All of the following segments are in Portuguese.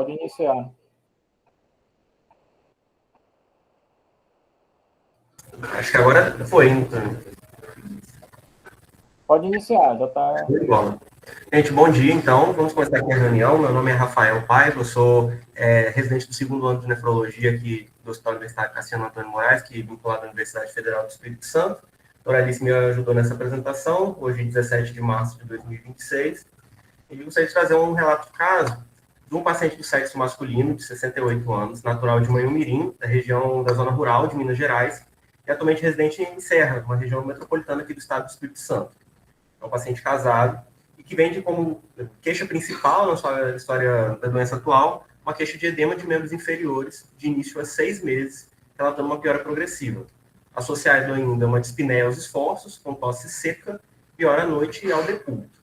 Pode iniciar. Acho que agora foi, então. Pode iniciar, já está. Gente, bom dia, então. Vamos começar aqui a reunião. Meu nome é Rafael Paiva, eu sou residente do segundo ano de nefrologia aqui do Hospital Universitário Cassiano Antônio Moraes, que é vinculado à Universidade Federal do Espírito Santo. A Doralice me ajudou nessa apresentação, hoje, 17 de março de 2026. E gostaria de trazer um relato de caso de um paciente do sexo masculino, de 68 anos, natural de Manhumirim, da região da zona rural de Minas Gerais, e atualmente residente em Serra, uma região metropolitana aqui do estado do Espírito Santo. É um paciente casado e que vem de como queixa principal na sua história da doença atual, uma queixa de edema de membros inferiores, de início a 6 meses, relatando uma piora progressiva. Associado ainda a uma dispneia aos esforços, com tosse seca, piora à noite e ao decúbito.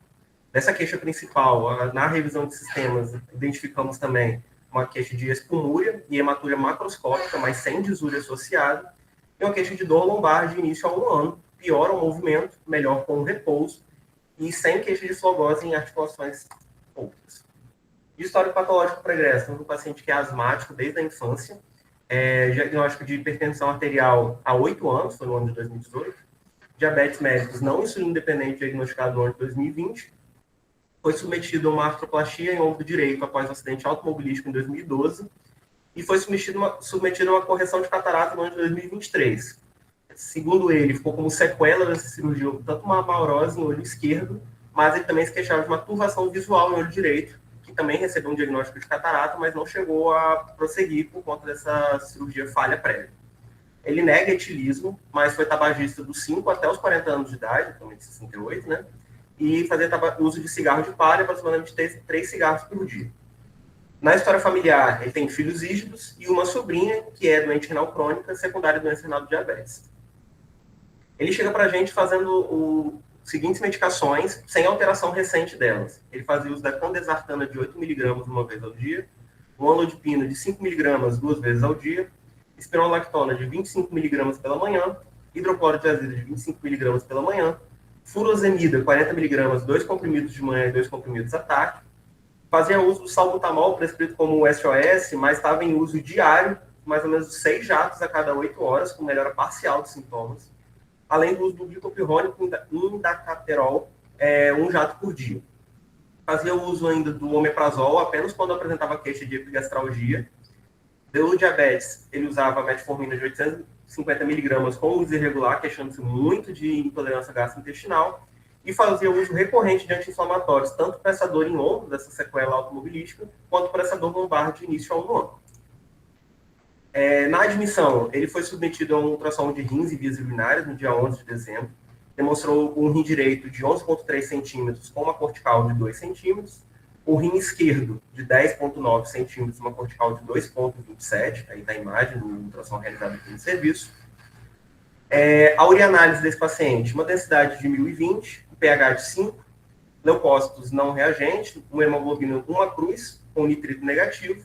Dessa queixa principal, na revisão de sistemas, identificamos também uma queixa de espumúria e hematúria macroscópica, mas sem disúria associada, e uma queixa de dor lombar de início a 1 ano, piora o movimento, melhor com o repouso, e sem queixa de flogose em articulações outras. De histórico patológico pregresso, temos um paciente que é asmático desde a infância, diagnóstico de hipertensão arterial há 8 anos, foi no ano de 2018, diabetes mellitus não insulina independente diagnosticado no ano de 2020, foi submetido a uma artroplastia em ombro direito após um acidente automobilístico em 2012 e foi submetido a uma correção de catarata no ano de 2023. Segundo ele, ficou como sequela dessa cirurgia, tanto uma amaurose no olho esquerdo, mas ele também se queixava de uma turvação visual no olho direito, que também recebeu um diagnóstico de catarata, mas não chegou a prosseguir por conta dessa cirurgia falha prévia. Ele nega etilismo, mas foi tabagista dos 5 até os 40 anos de idade, atualmente 68, né? E fazia uso de cigarro de palha, aproximadamente 3 cigarros por dia. Na história familiar, ele tem filhos rígidos e uma sobrinha que é doente renal crônica, secundária à doença renal de diabetes. Ele chega para a gente fazendo as seguintes medicações, sem alteração recente delas. Ele fazia uso da candesartana de 8 mg uma vez ao dia, o amlodipina de 5 mg 2 vezes ao dia, espironolactona de 25 mg pela manhã, hidroclorotiazida de 25 mg pela manhã, furosemida, 40 mg, 2 comprimidos de manhã e 2 comprimidos à tarde. Fazia uso do salbutamol, prescrito como SOS, mas estava em uso diário, mais ou menos 6 jatos a cada 8 horas, com melhora parcial dos sintomas. Além do uso do glicopirrônico indacaterol, 1 jato por dia. Fazia uso ainda do omeprazol apenas quando apresentava queixa de epigastralgia. Pelo diabetes, ele usava metformina de 850 mg com uso irregular, queixando-se muito de intolerância gastrointestinal, e fazia uso recorrente de anti-inflamatórios, tanto para essa dor em ombro, dessa sequela automobilística, quanto para essa dor lombar de início a 1 ano. Na admissão, ele foi submetido a um ultrassom de rins e vias urinárias no dia 11 de dezembro, demonstrou um rim direito de 11,3 centímetros com uma cortical de 2 centímetros, o rim esquerdo de 10,9 centímetros, uma cortical de 2,27, aí está a imagem do ultrassom realizado aqui no serviço. A urianálise desse paciente, uma densidade de 1020, um pH de 5, leucócitos não reagentes, uma hemoglobina 1 cruz, com nitrito negativo.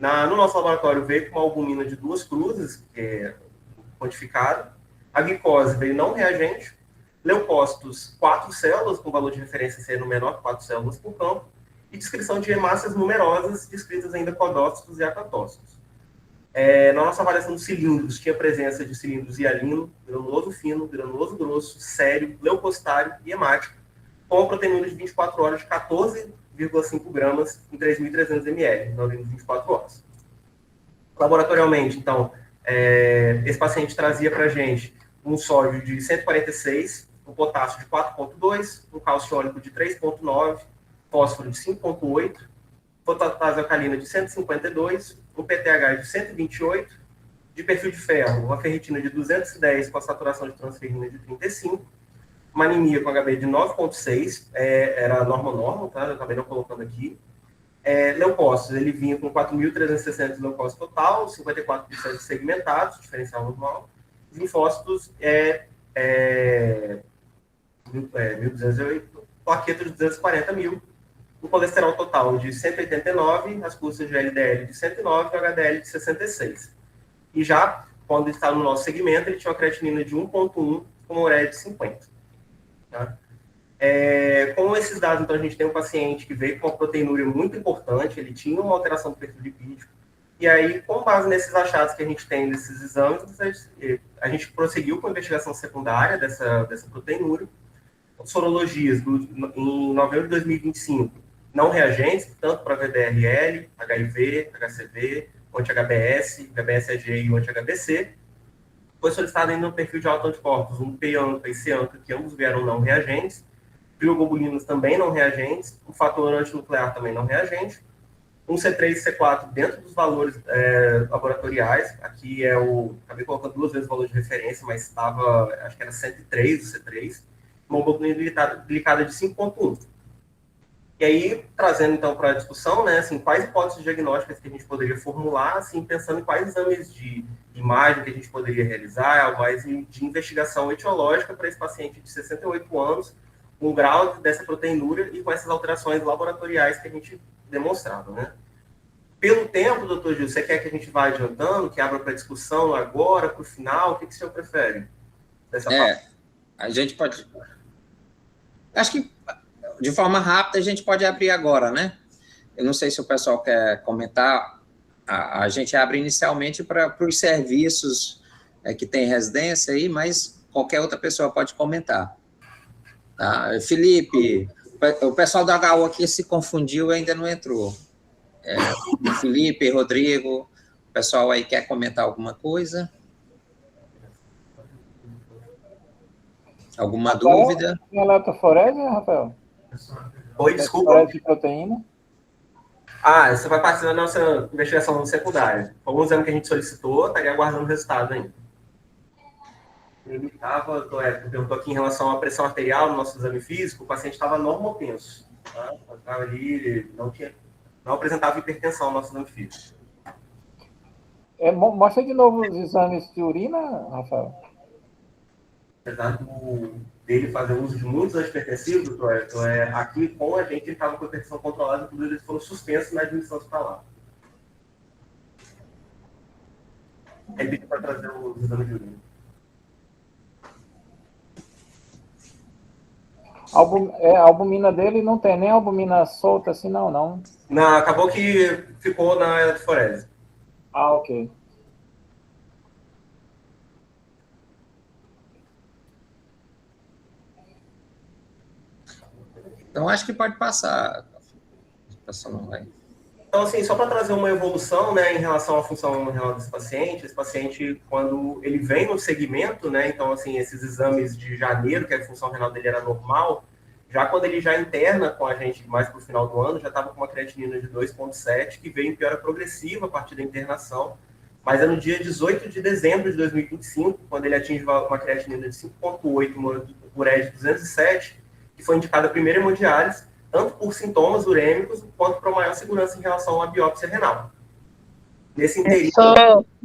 No nosso laboratório veio com uma albumina de 2 cruzes, quantificada. A glicose veio não reagente. Leucócitos, 4 células, com valor de referência sendo menor que 4 células por campo. E descrição de hemácias numerosas, descritas ainda codócitos e acatócitos. Na nossa avaliação dos cilindros, tinha presença de cilindros hialino, granuloso fino, granuloso grosso, sério, leucocitário e hemático, com a proteína de 24 horas de 14,5 gramas em 3.300 ml, na urina de 24 horas. Laboratorialmente, então, esse paciente trazia para a gente um sódio de 146, um potássio de 4,2, um calciônico de 3,9, fósforo de 5,8, fosfatase alcalina de 152, um PTH de 128, de perfil de ferro, uma ferritina de 210 com a saturação de transferrina de 35, uma anemia com HB de 9,6, era norma, tá? Eu acabei não colocando aqui. Leucócitos, ele vinha com 4.360 de leucócitos total, 54% segmentados, diferencial normal. Linfócitos, 1.208, plaquetas de 240 mil, o colesterol total de 189, as custas de LDL de 109 e o HDL de 66. E já, quando está no nosso segmento, ele tinha uma creatinina de 1,1 com uma ureia de 50. Tá? Com esses dados, então, a gente tem um paciente que veio com uma proteinúria muito importante, ele tinha uma alteração do perfil lipídico, e aí, com base nesses achados que a gente tem desses exames, a gente prosseguiu com a investigação secundária dessa proteinúria, sorologias em novembro de 2025, não reagentes, tanto para VDRL, HIV, HCV, anti-HBS, HBsAg e anti-HBC. Foi solicitado ainda um perfil de autoanticorpos, um P-ANCA e C-ANCA, que ambos vieram não reagentes, crioglobulinas também não reagentes, um fator antinuclear também não reagente, um C3 e C4 dentro dos valores laboratoriais, aqui acabei colocando 2 vezes o valor de referência, mas estava, acho que era 103 o C3, uma hemoglobina glicada de 5,1. E aí, trazendo então para a discussão, né, assim, quais hipóteses diagnósticas que a gente poderia formular, assim, pensando em quais exames de imagem que a gente poderia realizar, mais de investigação etiológica para esse paciente de 68 anos, com o grau dessa proteinúria e com essas alterações laboratoriais que a gente demonstrado, né? Pelo tempo, doutor Gil, você quer que a gente vá adiantando, que abra para discussão agora, para o final? O que o senhor prefere? A gente pode... Acho que, de forma rápida, a gente pode abrir agora, né? Eu não sei se o pessoal quer comentar. A gente abre inicialmente para os serviços que tem residência aí, mas qualquer outra pessoa pode comentar. Tá? Felipe, o pessoal da HU aqui se confundiu e ainda não entrou. Felipe, Rodrigo, o pessoal aí quer comentar alguma coisa? Alguma Rafael, dúvida? Tem eletroforese, Rafael? Oi, desculpa. Eletroforese de proteína? Você vai participar da nossa investigação secundária. Foi um exame que a gente solicitou, estaria aguardando o resultado ainda. Ele perguntou aqui em relação à pressão arterial no nosso exame físico, o paciente estava normotenso. Tá? Estava ali, não apresentava hipertensão no nosso exame físico. Mostra de novo os exames de urina, Rafael. Apesar dele fazer uso de muitos antihipertensivos, doutor, aqui com a gente ele estava com a hipertensão controlada, inclusive eles foram suspensos na admissão hospitalar. Ele pediu para trazer os exames de urina. A albumina dele não tem nem albumina solta assim, não. Não, acabou que ficou na eletroforese. Ok. Então, acho que pode passar. Então, assim, só para trazer uma evolução, né, em relação à função renal desse paciente, esse paciente, quando ele vem no segmento, né, então, assim, esses exames de janeiro, que a função renal dele era normal, já quando ele já interna com a gente mais para o final do ano, já estava com uma creatinina de 2,7, que veio em piora progressiva a partir da internação, mas é no dia 18 de dezembro de 2025, quando ele atinge uma creatinina de 5,8, uma ureia de 207, que foi indicada a primeira hemodiálise, tanto por sintomas urêmicos, quanto para maior segurança em relação à biópsia renal. Nesse interim...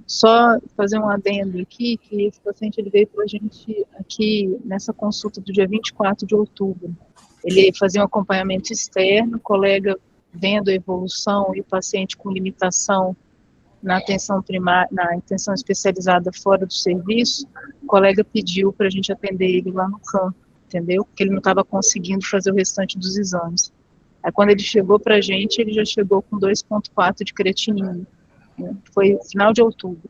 Só fazer um adendo aqui, que esse paciente ele veio para a gente aqui nessa consulta do dia 24 de outubro. Ele fazia um acompanhamento externo, o colega vendo a evolução e o paciente com limitação na atenção primária, na atenção especializada fora do serviço, o colega pediu para a gente atender ele lá no campo, entendeu? Porque ele não estava conseguindo fazer o restante dos exames. Aí quando ele chegou para a gente, ele já chegou com 2,4 de creatinina. Né? Foi final de outubro.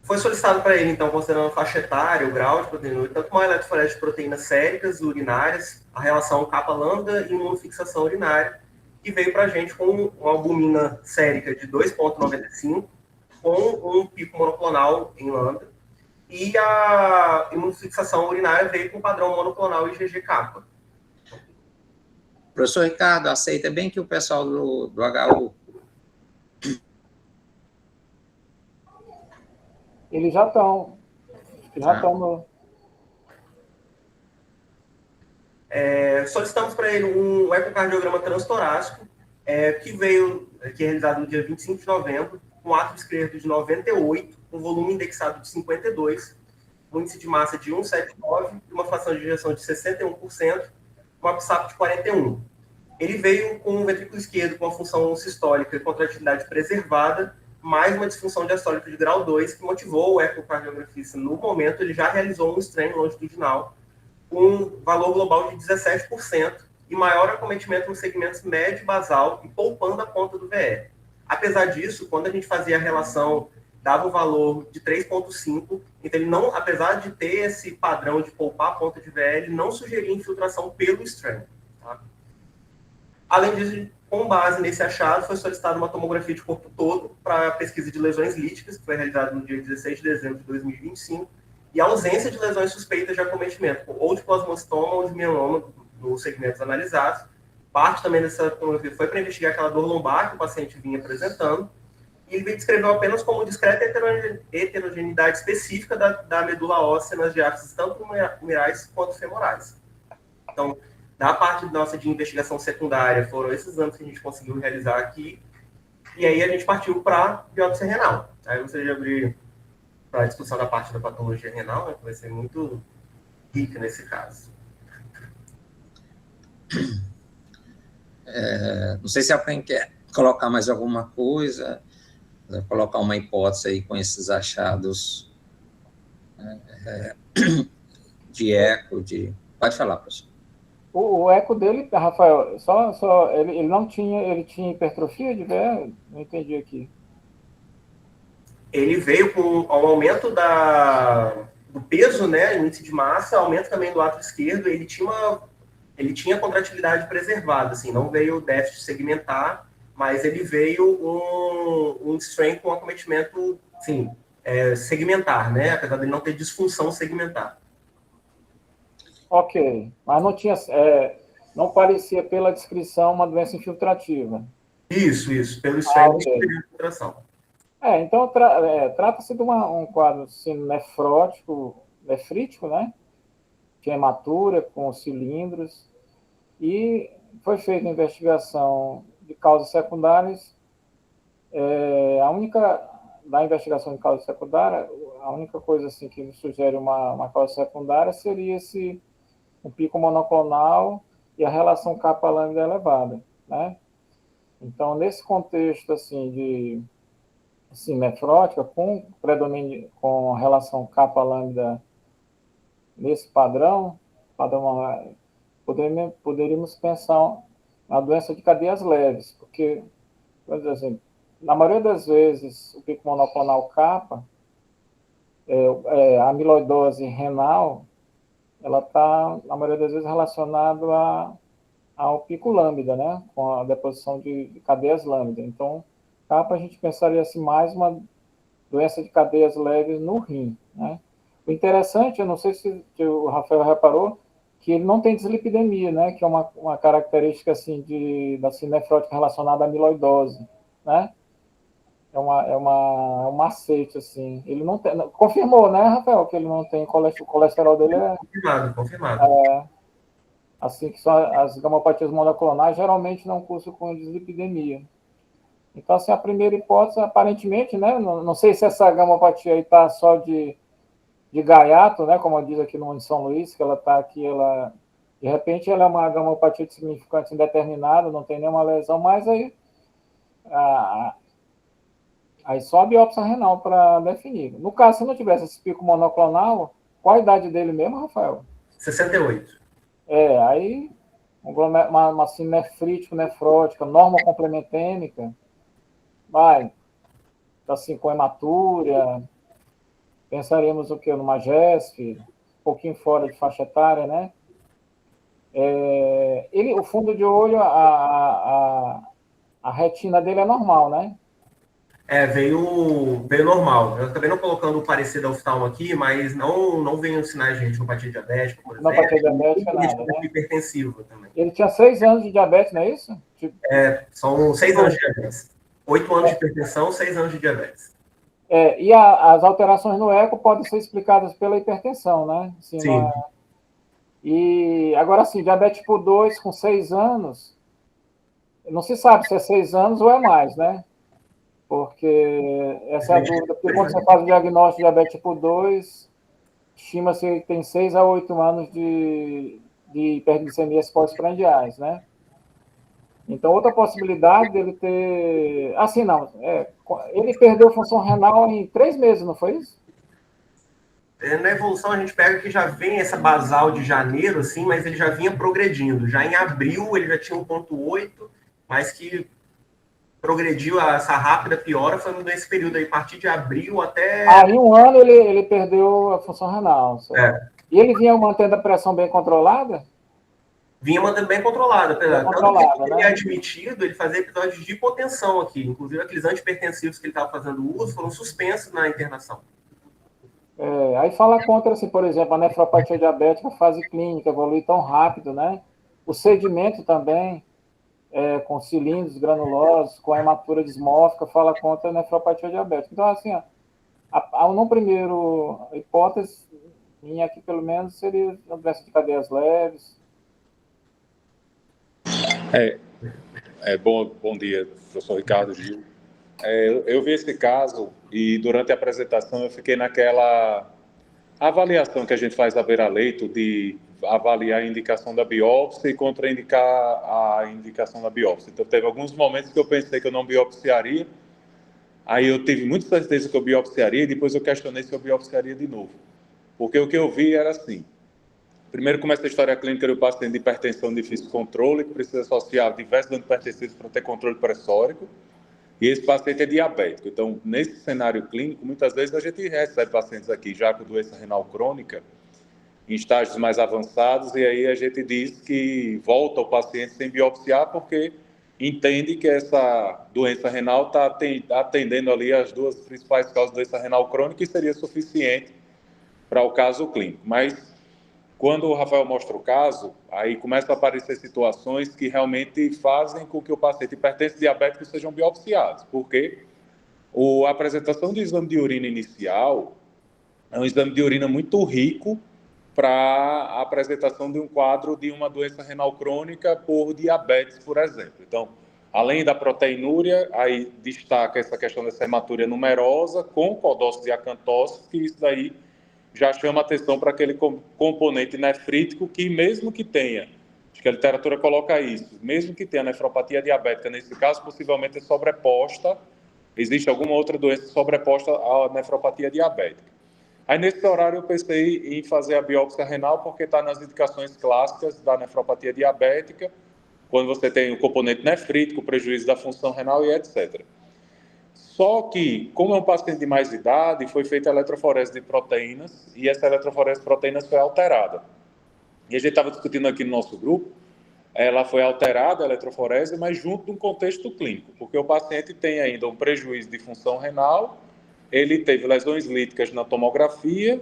Foi solicitado para ele, então, considerando a faixa etária, o grau de proteinúria, tanto uma eletroforese de proteínas séricas urinárias, a relação capa-lambda e imunofixação urinária, que veio para a gente com uma albumina sérica de 2,95, com um pico monoclonal em lambda, e a imunofixação urinária veio com padrão monoclonal IgG-capa. Professor Ricardo, aceita bem que o pessoal do HU... Eles já estão no... Solicitamos para ele um ecocardiograma transtorácico, que é realizado no dia 25 de novembro, com átrio esquerdo de 98, um volume indexado de 52, um índice de massa de 1,79, uma fração de ejeção de 61%, uma PSAP de 41. Ele veio com o ventrículo esquerdo com a função sistólica e contratilidade preservada, mais uma disfunção diastólica de grau 2, que motivou o ecocardiografista, no momento, ele já realizou um strain longitudinal com um valor global de 17% e maior acometimento nos segmentos médio e basal e poupando a ponta do VE. Apesar disso, quando a gente fazia a relação, dava o valor de 3,5, então ele não, apesar de ter esse padrão de poupar a ponta de VE, ele não sugeria infiltração pelo strain. Tá? Além disso, com base nesse achado, foi solicitada uma tomografia de corpo todo para pesquisa de lesões líticas, que foi realizada no dia 16 de dezembro de 2025, e a ausência de lesões suspeitas de acometimento, ou de plasmocitoma ou de mieloma nos segmentos analisados. Parte também dessa tomografia foi para investigar aquela dor lombar que o paciente vinha apresentando, e ele descreveu apenas como discreta heterogeneidade específica da medula óssea nas diáfises tanto humerais quanto femorais. Então, da parte nossa de investigação secundária, foram esses exames que a gente conseguiu realizar aqui, e aí a gente partiu para biópsia renal. Aí eu gostaria de abrir para a discussão da parte da patologia renal, né, que vai ser muito rica nesse caso. Não sei se alguém quer colocar mais alguma coisa, colocar uma hipótese aí com esses achados de eco, Pode falar, professor. O eco dele, Rafael, ele não tinha, ele tinha hipertrofia de VE? Não entendi aqui. Ele veio com o aumento do peso, né, índice de massa, aumento também do átrio esquerdo, ele tinha contratilidade preservada, assim, não veio déficit segmentar, mas ele veio um strain com acometimento, assim, segmentar, né, apesar de ele não ter disfunção segmentar. Ok, mas não tinha, não parecia pela descrição uma doença infiltrativa. Isso, pelo strain okay. de infiltração. Então, trata-se de um quadro assim, nefrítico, né? De hematura, com cilindros, e foi feita a investigação de causas secundárias. Da investigação de causa secundária, a única coisa assim, que sugere uma causa secundária seria um pico monoclonal e a relação capa-lambda elevada, né? Então, nesse contexto assim, nefrótica, com predomínio, com relação capa-lambda nesse padrão poderíamos pensar na doença de cadeias leves, porque, por exemplo, na maioria das vezes, o pico monoclonal capa, a amiloidose renal, ela está, na maioria das vezes, relacionada ao pico lambda, né? Com a deposição de cadeias lambda. Então, capa, a gente pensaria assim, mais uma doença de cadeias leves no rim, né? O interessante, eu não sei se o Rafael reparou, que ele não tem dislipidemia, né? Que é uma característica assim da nefrótica relacionada à amiloidose, né? É um macete, assim. Ele não tem... Confirmou, né, Rafael, que ele não tem o colesterol dele Confirmado. Assim que são as gamopatias monoclonais, geralmente não cursam com dislipidemia. Então, assim, a primeira hipótese, aparentemente, né, não sei se essa gamopatia aí está só de gaiato, né, como diz aqui no São Luís, que ela está aqui, de repente ela é uma gamopatia de significante indeterminado, não tem nenhuma lesão, mas aí só a biópsia renal para definir. No caso, se não tivesse esse pico monoclonal, qual a idade dele mesmo, Rafael? 68. Aí uma nefrítico, nefrótica, norma complementêmica, vai, assim, com hematúria, pensaríamos o quê? Numa GESF, um pouquinho fora de faixa etária, né? O fundo de olho, a retina dele é normal, né? Veio normal. Eu acabei não colocando o parecer da oftalmo aqui, mas não veio sinais de retinopatia diabética, por exemplo. Retinopatia diabética, nada, né? Hipertensiva também. Ele tinha 6 anos de diabetes, não é isso? São 6 anos de diabetes. 8 anos de hipertensão, 6 anos de diabetes. E as alterações no eco podem ser explicadas pela hipertensão, né? Assim, sim. E agora, assim, diabetes tipo 2 com 6 anos, não se sabe se é 6 anos ou é mais, né? Porque essa é a dúvida. Porque quando você faz o diagnóstico de diabetes tipo 2, estima-se que tem 6 a 8 anos de hiperglicemias pós-prandiais, né? Então, outra possibilidade dele ter... Assim, não. Ele perdeu função renal em 3 meses, não foi isso? Na evolução, a gente pega que já vem essa basal de janeiro, assim, mas ele já vinha progredindo. Já em abril, ele já tinha 1,8, mas que progrediu, essa rápida piora foi nesse período aí, a partir de abril até... Em um ano ele perdeu a função renal. E ele vinha mantendo a pressão bem controlada? Vinha mantendo bem controlada. Controlada, tanto que ele é admitido, ele fazia episódios de hipotensão aqui. Inclusive, aqueles antipertensivos que ele estava fazendo uso foram suspensos na internação. Aí fala contra, assim, por exemplo, a nefropatia diabética, fase clínica, evolui tão rápido, né? O sedimento também, com cilindros granulosos, com a hematura dismórfica, fala contra a nefropatia diabética. Então, assim, no primeiro hipótese, minha aqui pelo menos, seria a doença de cadeias leves. Bom dia, professor Ricardo Gil. Eu vi esse caso e durante a apresentação eu fiquei naquela avaliação que a gente faz à beira-leito de avaliar a indicação da biópsia e contraindicar a indicação da biópsia. Então, teve alguns momentos que eu pensei que eu não biopsiaria, aí eu tive muita certeza que eu biopsiaria e depois eu questionei se eu biopsiaria de novo. Porque o que eu vi era assim: primeiro começa a história clínica do paciente de hipertensão de difícil controle, que precisa associar diversos antipertensivos para ter controle pressórico, e esse paciente é diabético. Então, nesse cenário clínico, muitas vezes a gente recebe pacientes aqui já com doença renal crônica, em estágios mais avançados, e aí a gente diz que volta o paciente sem biopsiar, porque entende que essa doença renal está atendendo ali as duas principais causas da doença renal crônica e seria suficiente para o caso clínico. Mas quando o Rafael mostra o caso, aí começam a aparecer situações que realmente fazem com que o paciente hipertenso diabético sejam biopsiados, porque a apresentação do exame de urina inicial é um exame de urina muito rico para a apresentação de um quadro de uma doença renal crônica por diabetes, por exemplo. Então, além da proteinúria, aí destaca essa questão dessa hematúria numerosa com codócise e acantose, que isso daí já chama atenção para aquele componente nefrítico que, mesmo que tenha, acho que a literatura coloca isso, mesmo que tenha nefropatia diabética, nesse caso, possivelmente é sobreposta, existe alguma outra doença sobreposta à nefropatia diabética. Aí, nesse horário, eu pensei em fazer a biópsia renal, porque está nas indicações clássicas da nefropatia diabética, quando você tem o componente nefrítico, prejuízo da função renal e etc. Só que, como é um paciente de mais idade, foi feita a eletroforese de proteínas e essa eletroforese de proteínas foi alterada. E a gente estava discutindo aqui no nosso grupo, ela foi alterada, a eletroforese, mas junto de um contexto clínico, porque o paciente tem ainda um prejuízo de função renal, ele teve lesões líticas na tomografia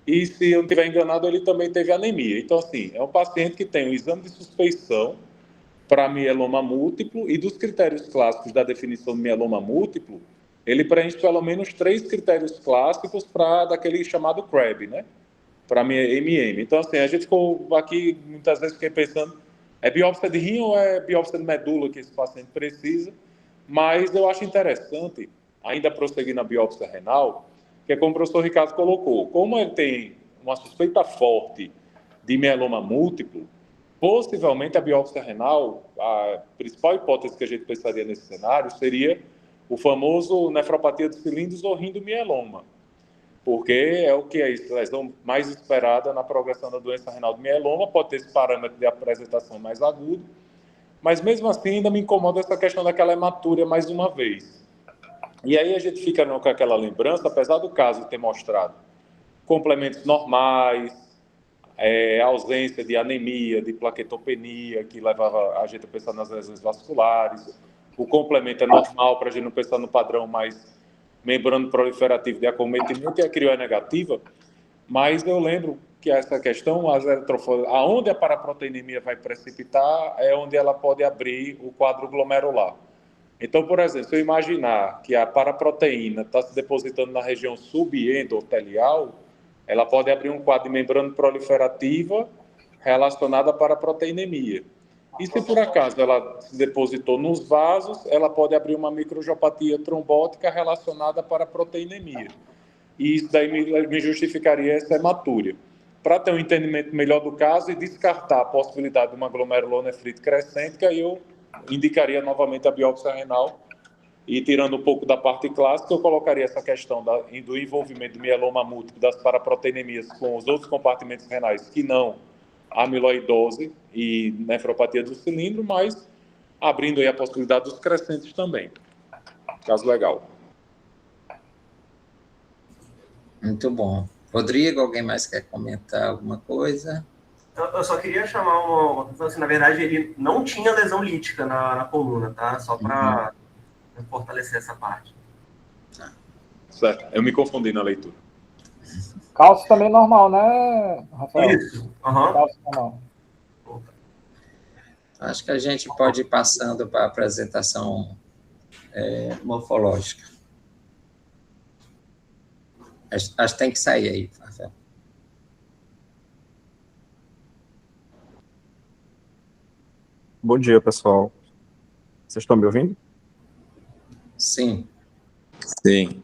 e, se eu não estiver enganado, ele também teve anemia. Então, assim, é um paciente que tem um exame de suspeição para mieloma múltiplo, e dos critérios clássicos da definição de mieloma múltiplo, ele preenche pelo menos 3 critérios clássicos para daquele chamado CREB, né? Para MM. Então, assim, a gente ficou aqui, muitas vezes fiquei pensando, é biópsia de rim ou é biópsia de medula que esse paciente precisa? Mas eu acho interessante, ainda prosseguir na biópsia renal, que é como o professor Ricardo colocou, como ele tem uma suspeita forte de mieloma múltiplo, possivelmente a biópsia renal, a principal hipótese que a gente pensaria nesse cenário seria o famoso nefropatia de cilindros ou rindomieloma, porque é o que é a lesão mais esperada na progressão da doença renal do mieloma, pode ter esse parâmetro de apresentação mais agudo, mas mesmo assim ainda me incomoda essa questão daquela hematúria mais uma vez. E aí a gente fica com aquela lembrança, apesar do caso ter mostrado complementos normais, ausência de anemia, de plaquetopenia, que levava a gente a pensar nas lesões vasculares. O complemento é normal para a gente não pensar no padrão mais membrano proliferativo de acometimento e a crio é negativa. Mas eu lembro que essa questão, aonde a paraproteinemia vai precipitar é onde ela pode abrir o quadro glomerular. Então, por exemplo, se eu imaginar que a paraproteína está se depositando na região subendotelial, ela pode abrir um quadro de membrana proliferativa relacionada à paraproteinemia. E se por acaso ela se depositou nos vasos, ela pode abrir uma microangiopatia trombótica relacionada à paraproteinemia. E isso daí me justificaria essa hematúria. Para ter um entendimento melhor do caso e descartar a possibilidade de uma glomerulonefrite crescente, que aí eu indicaria novamente a biópsia renal. E tirando um pouco da parte clássica, eu colocaria essa questão do envolvimento do mieloma múltiplo, das paraproteinemias com os outros compartimentos renais, que não a amiloidose e nefropatia do cilindro, mas abrindo aí a possibilidade dos crescentes também. Caso legal. Muito bom. Rodrigo, alguém mais quer comentar alguma coisa? Eu só queria chamar uma atenção, assim, na verdade, ele não tinha lesão lítica na coluna, tá? Só para fortalecer essa parte. Certo, eu me confundi na leitura. Cálcio também normal, né, Rafael? Isso. Uhum. Cálcio normal. Acho que a gente pode ir passando para a apresentação morfológica. Acho que tem que sair aí, Rafael. Bom dia, pessoal. Vocês estão me ouvindo? Sim. Sim.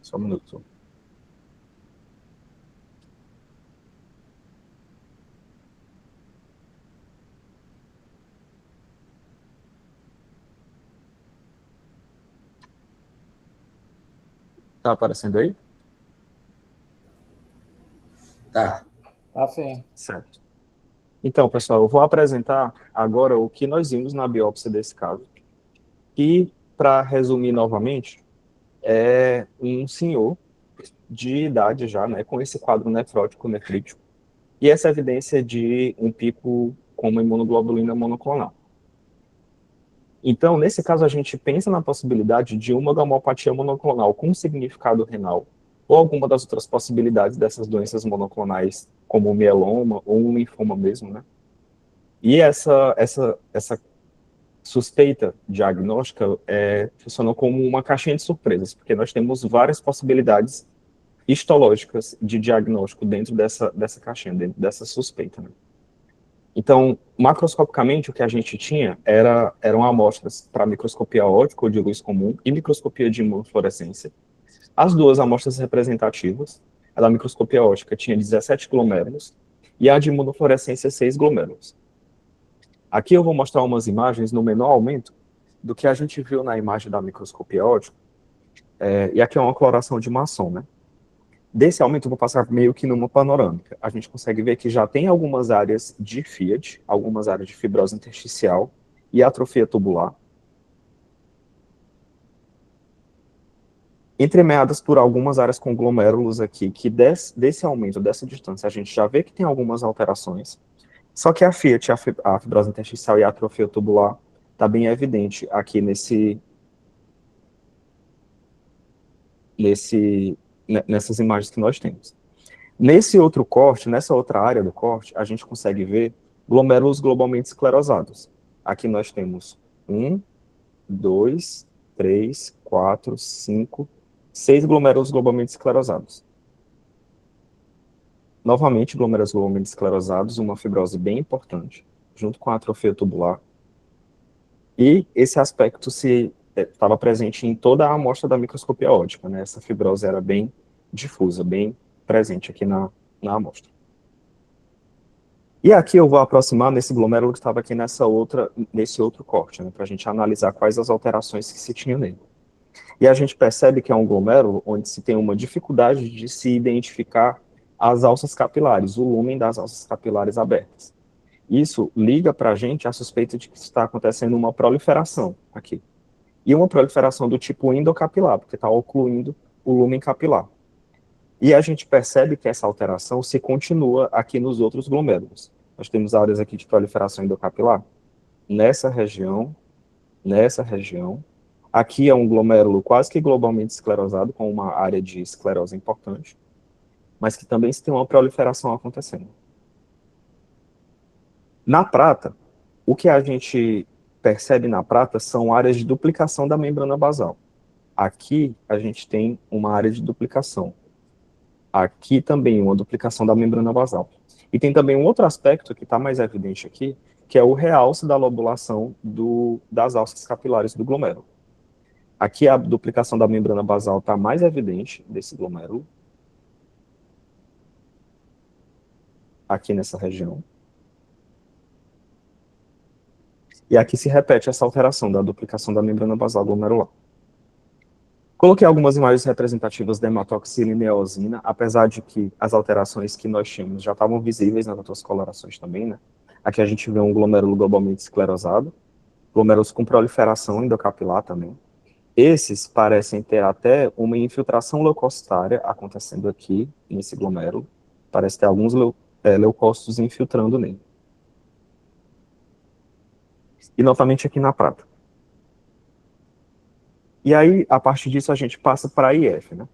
Só um minuto. Tá aparecendo aí? Tá. Assim. Certo. Então, pessoal, eu vou apresentar agora o que nós vimos na biópsia desse caso. E, para resumir novamente, é um senhor de idade já, né, com esse quadro nefrótico nefrítico, e essa evidência de um pico com uma imunoglobulina monoclonal. Então, nesse caso, a gente pensa na possibilidade de uma gamopatia monoclonal com significado renal, ou alguma das outras possibilidades dessas doenças monoclonais, como o mieloma ou um linfoma mesmo, né? E essa suspeita diagnóstica funciona como uma caixinha de surpresas, porque nós temos várias possibilidades histológicas de diagnóstico dentro dessa caixinha, dentro dessa suspeita, né? Então, macroscopicamente, o que a gente tinha eram amostras para microscopia óptica ou de luz comum e microscopia de imunofluorescência. As duas amostras representativas, a da microscopia óptica tinha 17 glomérulos e a de imunofluorescência 6 glomérulos. Aqui eu vou mostrar umas imagens no menor aumento do que a gente viu na imagem da microscopia óptica, e aqui é uma coloração de maçom, né? Desse aumento, eu vou passar meio que numa panorâmica. A gente consegue ver que já tem algumas áreas de Fiat, algumas áreas de fibrose intersticial e atrofia tubular, entremeadas por algumas áreas com glomérulos aqui, que desse aumento, dessa distância, a gente já vê que tem algumas alterações. Só que a Fiat, a fibrose intersticial e a atrofia tubular, está bem evidente aqui nessas imagens que nós temos. Nesse outro corte, nessa outra área do corte, a gente consegue ver glomérulos globalmente esclerosados. Aqui nós temos 1, 2, 3, 4, 5, 6 glomérulos globalmente esclerosados. Novamente, glomérulos globalmente esclerosados, uma fibrose bem importante, junto com a atrofia tubular. E esse aspecto estava presente em toda a amostra da microscopia óptica, né? Essa fibrose era bem difusa, bem presente aqui na amostra. E aqui eu vou aproximar nesse glomérulo que estava aqui nesse outro corte, né, para a gente analisar quais as alterações que se tinha nele. E a gente percebe que é um glomérulo onde se tem uma dificuldade de se identificar as alças capilares, o lumen das alças capilares abertas. Isso liga para a gente a suspeita de que está acontecendo uma proliferação aqui. E uma proliferação do tipo endocapilar, porque está ocluindo o lumen capilar. E a gente percebe que essa alteração se continua aqui nos outros glomérulos. Nós temos áreas aqui de proliferação endocapilar. Nessa região. Aqui é um glomérulo quase que globalmente esclerosado, com uma área de esclerose importante, mas que também se tem uma proliferação acontecendo. Na prata, o que a gente percebe na prata são áreas de duplicação da membrana basal. Aqui a gente tem uma área de duplicação. Aqui também uma duplicação da membrana basal. E tem também um outro aspecto que está mais evidente aqui, que é o realce da lobulação das alças capilares do glomérulo. Aqui a duplicação da membrana basal está mais evidente desse glomérulo. Aqui nessa região. E aqui se repete essa alteração da duplicação da membrana basal glomerular. Coloquei algumas imagens representativas da hematoxilina e eosina, apesar de que as alterações que nós tínhamos já estavam visíveis nas outras colorações também, né? Aqui a gente vê um glomérulo globalmente esclerosado, glomérulos com proliferação endocapilar também. Esses parecem ter até uma infiltração leucocitária acontecendo aqui, nesse glomérulo. Parece ter alguns leucócitos infiltrando nele. E novamente aqui na prata. E aí, a partir disso, a gente passa para a IF, né?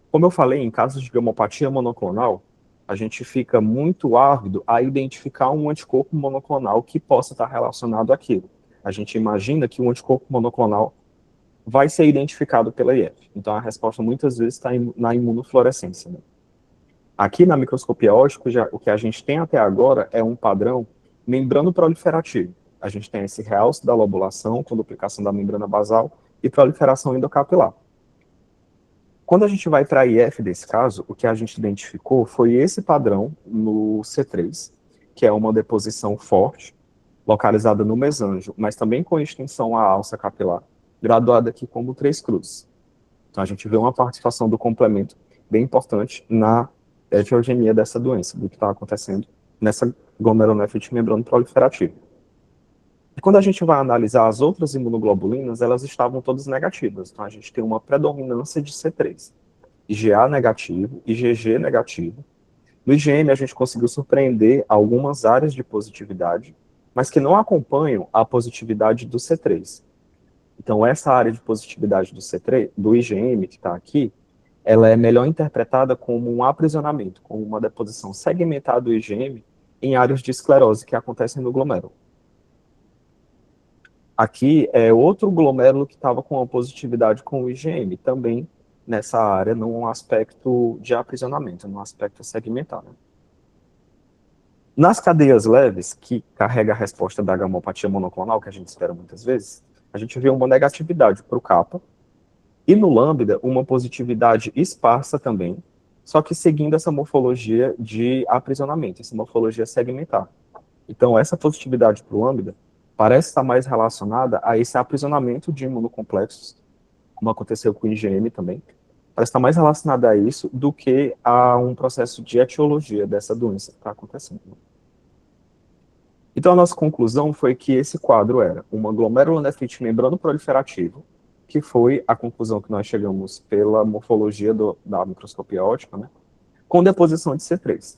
Como eu falei, em casos de gamopatia monoclonal, a gente fica muito ávido a identificar um anticorpo monoclonal que possa estar relacionado àquilo. A gente imagina que o anticorpo monoclonal vai ser identificado pela IF. Então, a resposta muitas vezes está na imunofluorescência, né? Aqui na microscopia óptica, o que a gente tem até agora é um padrão membrano proliferativo. A gente tem esse realce da lobulação com duplicação da membrana basal e proliferação endocapilar. Quando a gente vai para a IF desse caso, o que a gente identificou foi esse padrão no C3, que é uma deposição forte, localizada no mesanjo, mas também com extensão à alça capilar, graduada aqui como 3 cruzes. Então a gente vê uma participação do complemento bem importante na heterogenia dessa doença, do que está acontecendo nessa glomerulonefrite membrana proliferativa. E quando a gente vai analisar as outras imunoglobulinas, elas estavam todas negativas. Então a gente tem uma predominância de C3. IgA negativo, IgG negativo. No IgM a gente conseguiu surpreender algumas áreas de positividade, mas que não acompanham a positividade do C3. Então essa área de positividade do C3, do IgM que está aqui, ela é melhor interpretada como um aprisionamento, como uma deposição segmentada do IgM em áreas de esclerose que acontecem no glomérulo. Aqui é outro glomérulo que estava com uma positividade com o IgM, também nessa área, num aspecto de aprisionamento, num aspecto segmentado. Nas cadeias leves, que carrega a resposta da gamopatia monoclonal, que a gente espera muitas vezes, a gente vê uma negatividade para o kappa, e no lambda, uma positividade esparsa também, só que seguindo essa morfologia de aprisionamento, essa morfologia segmentar. Então, essa positividade para o lambda parece estar mais relacionada a esse aprisionamento de imunocomplexos, como aconteceu com o IgM também, parece estar mais relacionada a isso do que a um processo de etiologia dessa doença que está acontecendo. Então, a nossa conclusão foi que esse quadro era uma glomerulonefrite membrano proliferativo, que foi a conclusão que nós chegamos pela morfologia da microscopia óptica, né, com deposição de C3.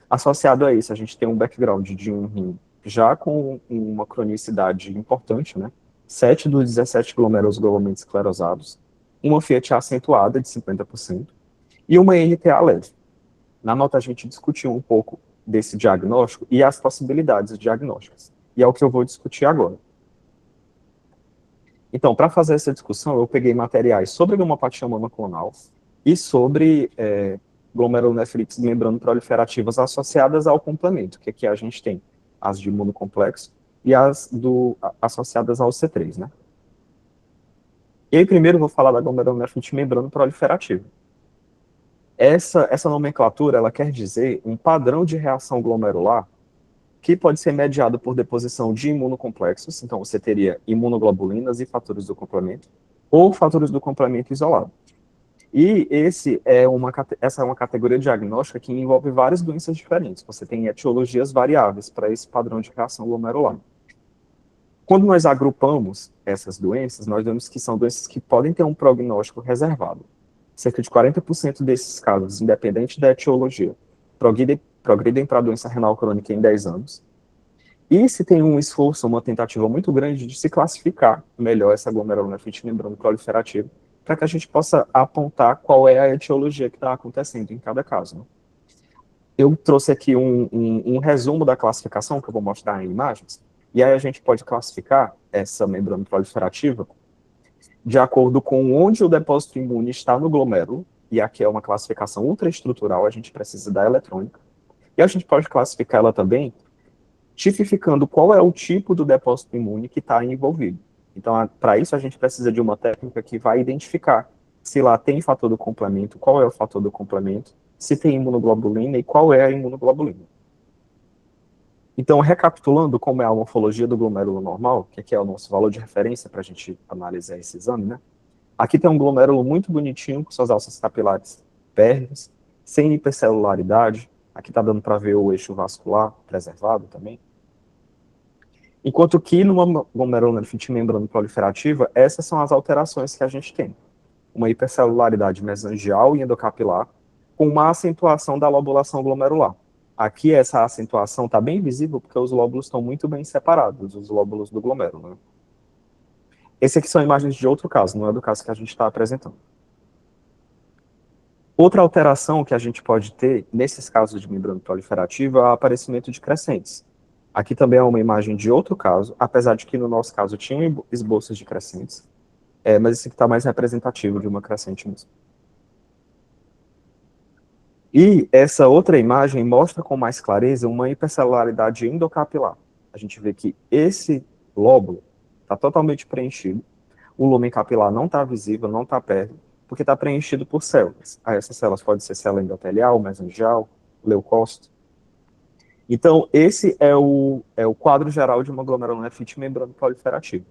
Associado a isso, a gente tem um background de um rim já com uma cronicidade importante, né, 7 dos 17 glomérulos globalmente esclerosados, uma Fiat acentuada de 50% e uma NTA leve. Na nota a gente discutiu um pouco desse diagnóstico e as possibilidades diagnósticas. E é o que eu vou discutir agora. Então, para fazer essa discussão, eu peguei materiais sobre gamopatia monoclonal e sobre glomerulonefrites membrano proliferativas associadas ao complemento, que aqui a gente tem as de imunocomplexo e as associadas ao C3, né? E aí, primeiro, eu vou falar da glomerulonefrite membrano proliferativa. Essa nomenclatura, ela quer dizer um padrão de reação glomerular que pode ser mediado por deposição de imunocomplexos, então você teria imunoglobulinas e fatores do complemento, ou fatores do complemento isolado. E essa é uma categoria diagnóstica que envolve várias doenças diferentes. Você tem etiologias variáveis para esse padrão de reação glomerular. Quando nós agrupamos essas doenças, nós vemos que são doenças que podem ter um prognóstico reservado. Cerca de 40% desses casos, independente da etiologia, progridem para a doença renal crônica em 10 anos. E se tem um esforço, uma tentativa muito grande de se classificar melhor essa glomerulonefrite membrano proliferativa, para que a gente possa apontar qual é a etiologia que está acontecendo em cada caso, né? Eu trouxe aqui um resumo da classificação, que eu vou mostrar em imagens, e aí a gente pode classificar essa membrana proliferativa de acordo com onde o depósito imune está no glomérulo, e aqui é uma classificação ultraestrutural, a gente precisa da eletrônica, e a gente pode classificar ela também tipificando qual é o tipo do depósito imune que está envolvido. Então, para isso, a gente precisa de uma técnica que vai identificar se lá tem fator do complemento, qual é o fator do complemento, se tem imunoglobulina e qual é a imunoglobulina. Então, recapitulando como é a morfologia do glomérulo normal, que aqui é o nosso valor de referência para a gente analisar esse exame, né? Aqui tem um glomérulo muito bonitinho, com suas alças capilares pérreas, sem hipercelularidade. Aqui está dando para ver o eixo vascular preservado também. Enquanto que numa glomerulonefrite membrana proliferativa, essas são as alterações que a gente tem. Uma hipercelularidade mesangial e endocapilar, com uma acentuação da lobulação glomerular. Aqui essa acentuação está bem visível porque os lóbulos estão muito bem separados, os lóbulos do glomérulo, né? Esse aqui são imagens de outro caso, não é do caso que a gente está apresentando. Outra alteração que a gente pode ter nesses casos de membrana proliferativa é o aparecimento de crescentes. Aqui também é uma imagem de outro caso, apesar de que no nosso caso tinha esboços de crescentes, mas esse aqui está mais representativo de uma crescente mesmo. E essa outra imagem mostra com mais clareza uma hipercelularidade endocapilar. A gente vê que esse lóbulo está totalmente preenchido, o lumen capilar não está visível, não está perto, porque está preenchido por células. Essas células podem ser célula endotelial, mesangial, leucócito. Então, esse é o quadro geral de uma glomerulonefrite membrana proliferativa.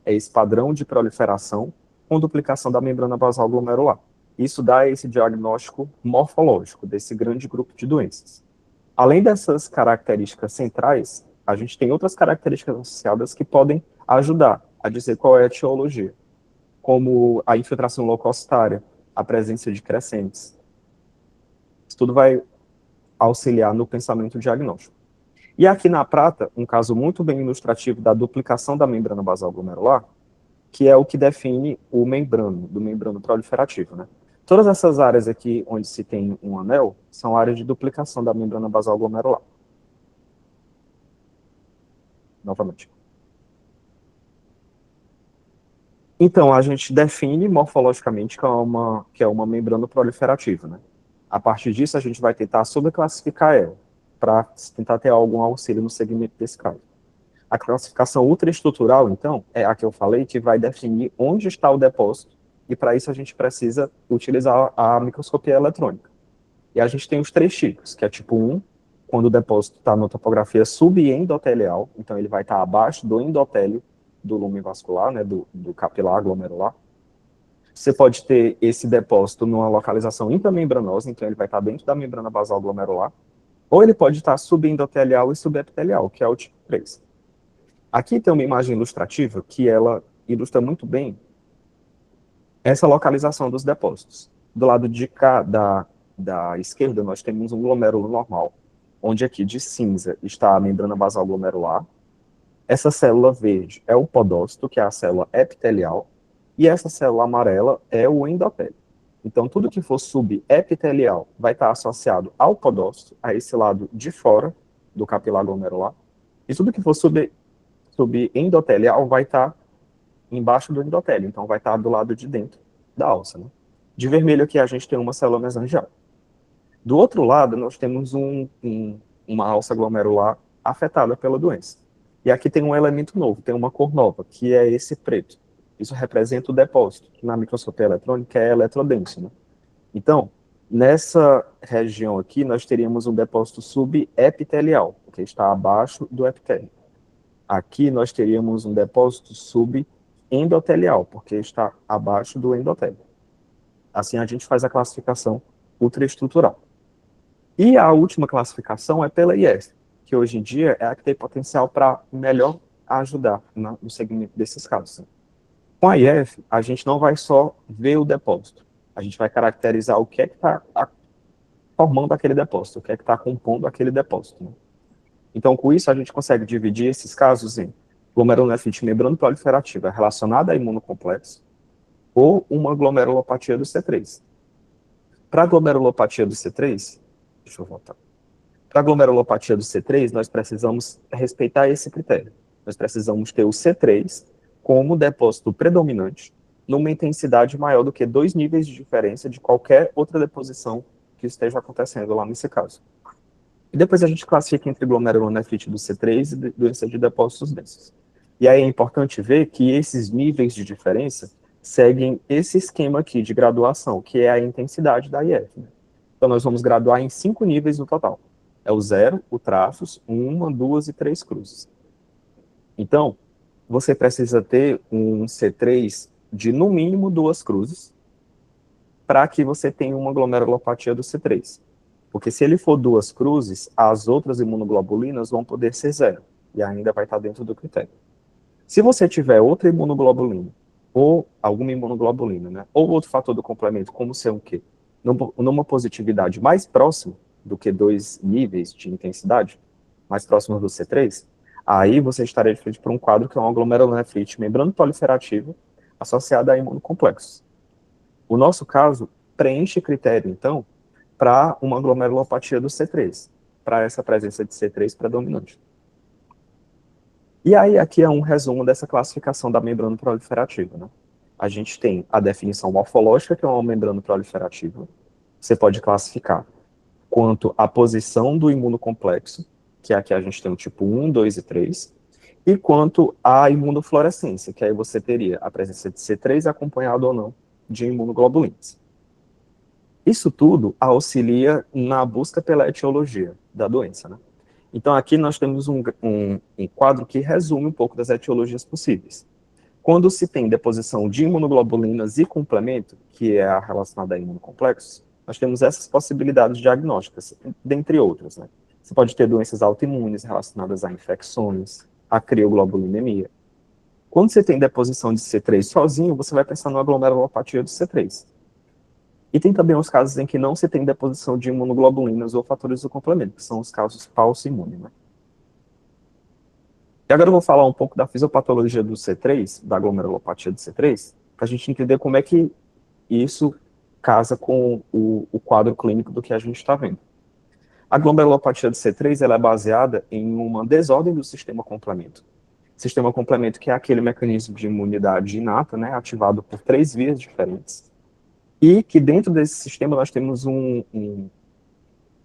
É esse padrão de proliferação com duplicação da membrana basal glomerular. Isso dá esse diagnóstico morfológico desse grande grupo de doenças. Além dessas características centrais, a gente tem outras características associadas que podem ajudar a dizer qual é a etiologia, como a infiltração leucocitária, a presença de crescentes. Isso tudo vai auxiliar no pensamento diagnóstico. E aqui na prata, um caso muito bem ilustrativo da duplicação da membrana basal glomerular, que é o que define o membrano, do membrano proliferativo, né? Todas essas áreas aqui, onde se tem um anel, são áreas de duplicação da membrana basal glomerular. Novamente. Então, a gente define morfologicamente que é uma membrana proliferativa, né? A partir disso, a gente vai tentar subclassificar ela, para tentar ter algum auxílio no segmento desse caso. A classificação ultraestrutural, então, é a que eu falei, que vai definir onde está o depósito, e para isso a gente precisa utilizar a microscopia eletrônica. E a gente tem os 3 tipos, que é tipo 1, quando o depósito está na topografia subendotelial, então ele vai estar abaixo do endotélio do lumen vascular, né, do capilar glomerular. Você pode ter esse depósito numa localização intramembranosa, então ele vai estar dentro da membrana basal glomerular, ou ele pode estar subendotelial e subepitelial, que é o tipo 3. Aqui tem uma imagem ilustrativa que ela ilustra muito bem essa localização dos depósitos. Do lado de cá, da esquerda, nós temos um glomérulo normal, onde aqui de cinza está a membrana basal glomerular. Essa célula verde é o podócito, que é a célula epitelial, e essa célula amarela é o endotélio. Então, tudo que for subepitelial vai estar associado ao podócito, a esse lado de fora do capilar glomerular, e tudo que for subendotelial vai estar embaixo do endotélio, então vai estar do lado de dentro da alça, né? De vermelho aqui a gente tem uma célula mesangial. Do outro lado, nós temos uma alça glomerular afetada pela doença. E aqui tem um elemento novo, tem uma cor nova, que é esse preto. Isso representa o depósito, que na microscopia eletrônica é eletrodenso, né? Então, nessa região aqui, nós teríamos um depósito subepitelial, que está abaixo do epitélio. Aqui nós teríamos um depósito subendotelial, porque está abaixo do endotélio. Assim a gente faz a classificação ultraestrutural. E a última classificação é pela IF, que hoje em dia é a que tem potencial para melhor ajudar no segmento desses casos. Com a IF, a gente não vai só ver o depósito, a gente vai caracterizar o que é que está formando aquele depósito, o que é que está compondo aquele depósito, né? Então, com isso, a gente consegue dividir esses casos em glomerulonefrite membrana proliferativa relacionada a imunocomplexo ou uma glomerulopatia do C3. Para a glomerulopatia do C3, deixa eu voltar. Para a glomerulopatia do C3, nós precisamos respeitar esse critério. Nós precisamos ter o C3 como depósito predominante numa intensidade maior do que 2 níveis de diferença de qualquer outra deposição que esteja acontecendo lá nesse caso. E depois a gente classifica entre glomerulonefrite do C3 e doença de depósitos densos. E aí é importante ver que esses níveis de diferença seguem esse esquema aqui de graduação, que é a intensidade da IF. Né? Então, nós vamos graduar em 5 níveis no total. É o 0, o traços, 1, 2 e 3 cruzes. Então, você precisa ter um C3 de, no mínimo, 2 cruzes, para que você tenha uma glomerulopatia do C3. Porque se ele for 2 cruzes, as outras imunoglobulinas vão poder ser 0, e ainda vai estar dentro do critério. Se você tiver outra imunoglobulina, ou alguma imunoglobulina, né, ou outro fator do complemento, como C1q, numa positividade mais próxima do que 2 níveis de intensidade, mais próximo do C3, aí você estaria de frente para um quadro que é uma glomerulonefrite membrana proliferativa associada a imunocomplexos. O nosso caso preenche critério, então, para uma glomerulopatia do C3, para essa presença de C3 predominante. E aí, aqui é um resumo dessa classificação da membrana proliferativa. Né? A gente tem a definição morfológica, que é uma membrana proliferativa. Você pode classificar quanto à posição do imunocomplexo, que aqui a gente tem o tipo 1, 2 e 3, e quanto à imunofluorescência, que aí você teria a presença de C3 acompanhado ou não de imunoglobulinas. Isso tudo auxilia na busca pela etiologia da doença, né? Então, aqui nós temos um quadro que resume um pouco das etiologias possíveis. Quando se tem deposição de imunoglobulinas e complemento, que é a relacionada a imunocomplexos, nós temos essas possibilidades diagnósticas, dentre outras. Né? Você pode ter doenças autoimunes relacionadas a infecções, a crioglobulinemia. Quando você tem deposição de C3 sozinho, você vai pensar numa glomerulopatia de C3. E tem também os casos em que não se tem deposição de imunoglobulinas ou fatores do complemento, que são os casos falso-imune. Né? E agora eu vou falar um pouco da fisiopatologia do C3, da glomerulopatia do C3, para a gente entender como é que isso casa com o quadro clínico do que a gente está vendo. A glomerulopatia do C3 ela é baseada em uma desordem do sistema complemento. Sistema complemento que é aquele mecanismo de imunidade inata, né, ativado por 3 vias diferentes. E que dentro desse sistema nós temos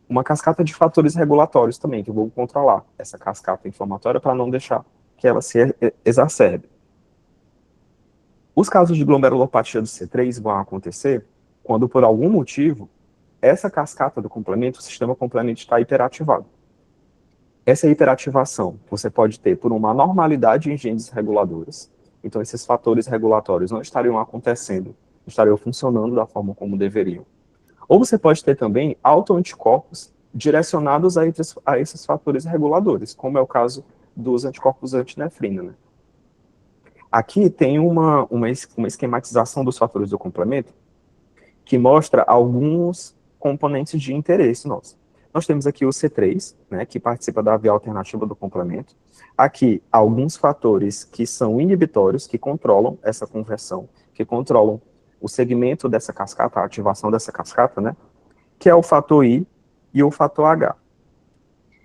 uma cascata de fatores regulatórios também, que eu vou controlar essa cascata inflamatória para não deixar que ela se exacerbe. Os casos de glomerulopatia do C3 vão acontecer quando, por algum motivo, essa cascata do complemento, o sistema complemento está hiperativado. Essa hiperativação você pode ter por uma anormalidade em genes reguladores. Então, esses fatores regulatórios não estariam acontecendo, não estariam funcionando da forma como deveriam. Ou você pode ter também autoanticorpos direcionados a esses fatores reguladores, como é o caso dos anticorpos antinefrina. Né? Aqui tem uma esquematização dos fatores do complemento que mostra alguns componentes de interesse nosso. Nós temos aqui o C3, né, que participa da via alternativa do complemento. Aqui, alguns fatores que são inibitórios, que controlam essa conversão, que controlam o segmento dessa cascata, a ativação dessa cascata, né, que é o fator I e o fator H.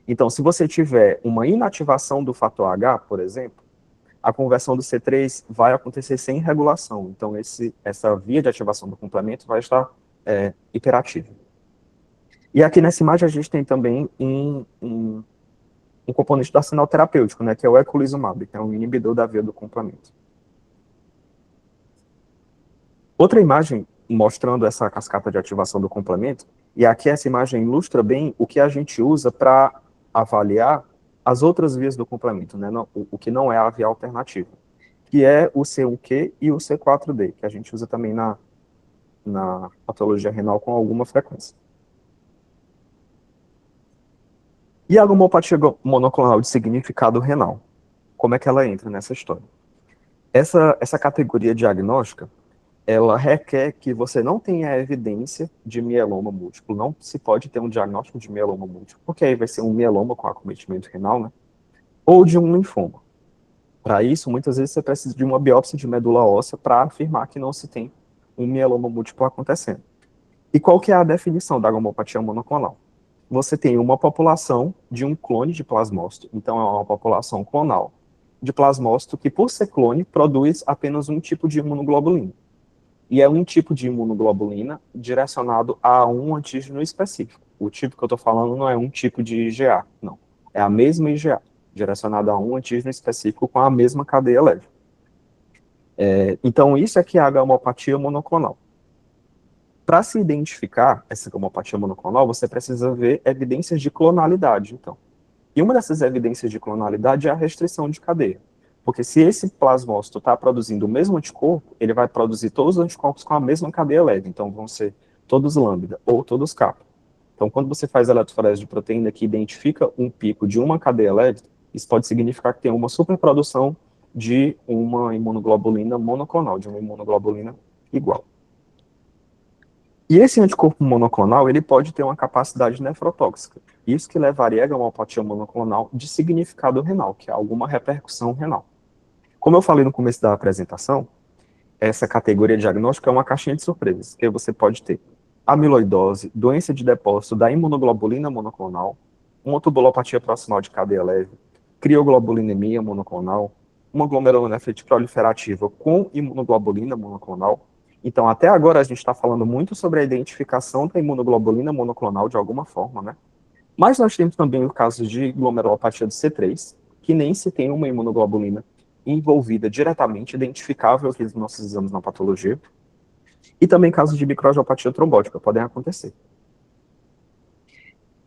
Então, se você tiver uma inativação do fator H, por exemplo, a conversão do C3 vai acontecer sem regulação. Então, essa via de ativação do complemento vai estar hiperativa. E aqui nessa imagem a gente tem também um componente do arsenal terapêutico, né, que é o eculizumab, que é um inibidor da via do complemento. Outra imagem mostrando essa cascata de ativação do complemento, e aqui essa imagem ilustra bem o que a gente usa para avaliar as outras vias do complemento, né, o que não é a via alternativa, que é o C1q e o C4d, que a gente usa também na patologia renal com alguma frequência. E a glomerulopatia monoclonal de significado renal? Como é que ela entra nessa história? Essa categoria diagnóstica, ela requer que você não tenha evidência de mieloma múltiplo. Não se pode ter um diagnóstico de mieloma múltiplo, porque aí vai ser um mieloma com acometimento renal, né? Ou de um linfoma. Para isso, muitas vezes você precisa de uma biópsia de medula óssea para afirmar que não se tem um mieloma múltiplo acontecendo. E qual que é a definição da glomerulopatia monoclonal? Você tem uma população de um clone de plasmócito, então é uma população clonal de plasmócito que, por ser clone, produz apenas um tipo de imunoglobulina. E é um tipo de imunoglobulina direcionado a um antígeno específico. O tipo que eu estou falando não é um tipo de IgA, não. É a mesma IgA. direcionado a um antígeno específico com a mesma cadeia leve. Então, isso é que é a gamopatia monoclonal. Para se identificar essa gamopatia monoclonal, você precisa ver evidências de clonalidade, então. E uma dessas evidências de clonalidade é a restrição de cadeia. Porque se esse plasmócito está produzindo o mesmo anticorpo, ele vai produzir todos os anticorpos com a mesma cadeia leve. Então, vão ser todos lambda ou todos kappa. Então, quando você faz a eletroforese de proteína que identifica um pico de uma cadeia leve, isso pode significar que tem uma superprodução de uma imunoglobulina monoclonal, de uma imunoglobulina igual. E esse anticorpo monoclonal, ele pode ter uma capacidade nefrotóxica. Isso que levaria a gamopatia monoclonal de significado renal, que é alguma repercussão renal. Como eu falei no começo da apresentação, essa categoria diagnóstica é uma caixinha de surpresas, que você pode ter amiloidose, doença de depósito da imunoglobulina monoclonal, uma tubulopatia proximal de cadeia leve, crioglobulinemia monoclonal, uma glomerulonefrite proliferativa com imunoglobulina monoclonal. Então, até agora, a gente está falando muito sobre a identificação da imunoglobulina monoclonal de alguma forma, né? Mas nós temos também o caso de glomerulopatia do C3, que nem se tem uma imunoglobulina envolvida diretamente, identificável aqui nos nossos exames na patologia. E também casos de microangiopatia trombótica podem acontecer.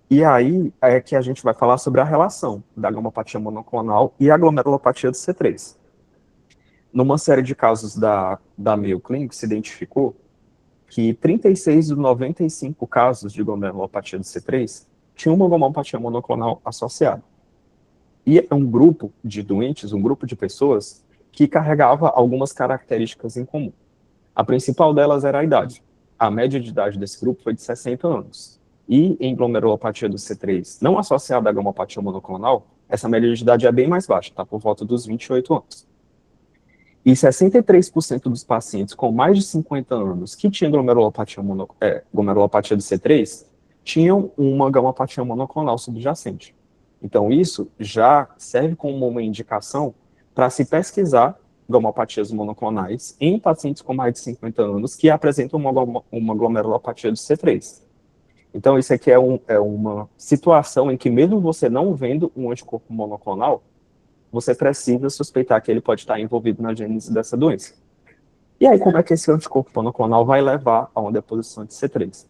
E aí é que a gente vai falar sobre a relação da gamopatia monoclonal e a glomerulopatia do C3. Numa série de casos da Mayo Clinic, se identificou que 36 dos 95 casos de glomerulopatia do C3 tinham uma gamopatia monoclonal associada. E é um grupo de doentes, um grupo de pessoas que carregava algumas características em comum. A principal delas era a idade. A média de idade desse grupo foi de 60 anos. E em glomerulopatia do C3 não associada à gamopatia monoclonal, essa média de idade é bem mais baixa, está por volta dos 28 anos. E 63% dos pacientes com mais de 50 anos que tinham glomerulopatia do C3 tinham uma gamopatia monoclonal subjacente. Então, isso já serve como uma indicação para se pesquisar gamopatias monoclonais em pacientes com mais de 50 anos que apresentam uma glomerulopatia do C3. Então, isso aqui é uma situação em que, mesmo você não vendo um anticorpo monoclonal, você precisa suspeitar que ele pode estar envolvido na gênese dessa doença. E aí, como é que esse anticorpo monoclonal vai levar a uma deposição de C3?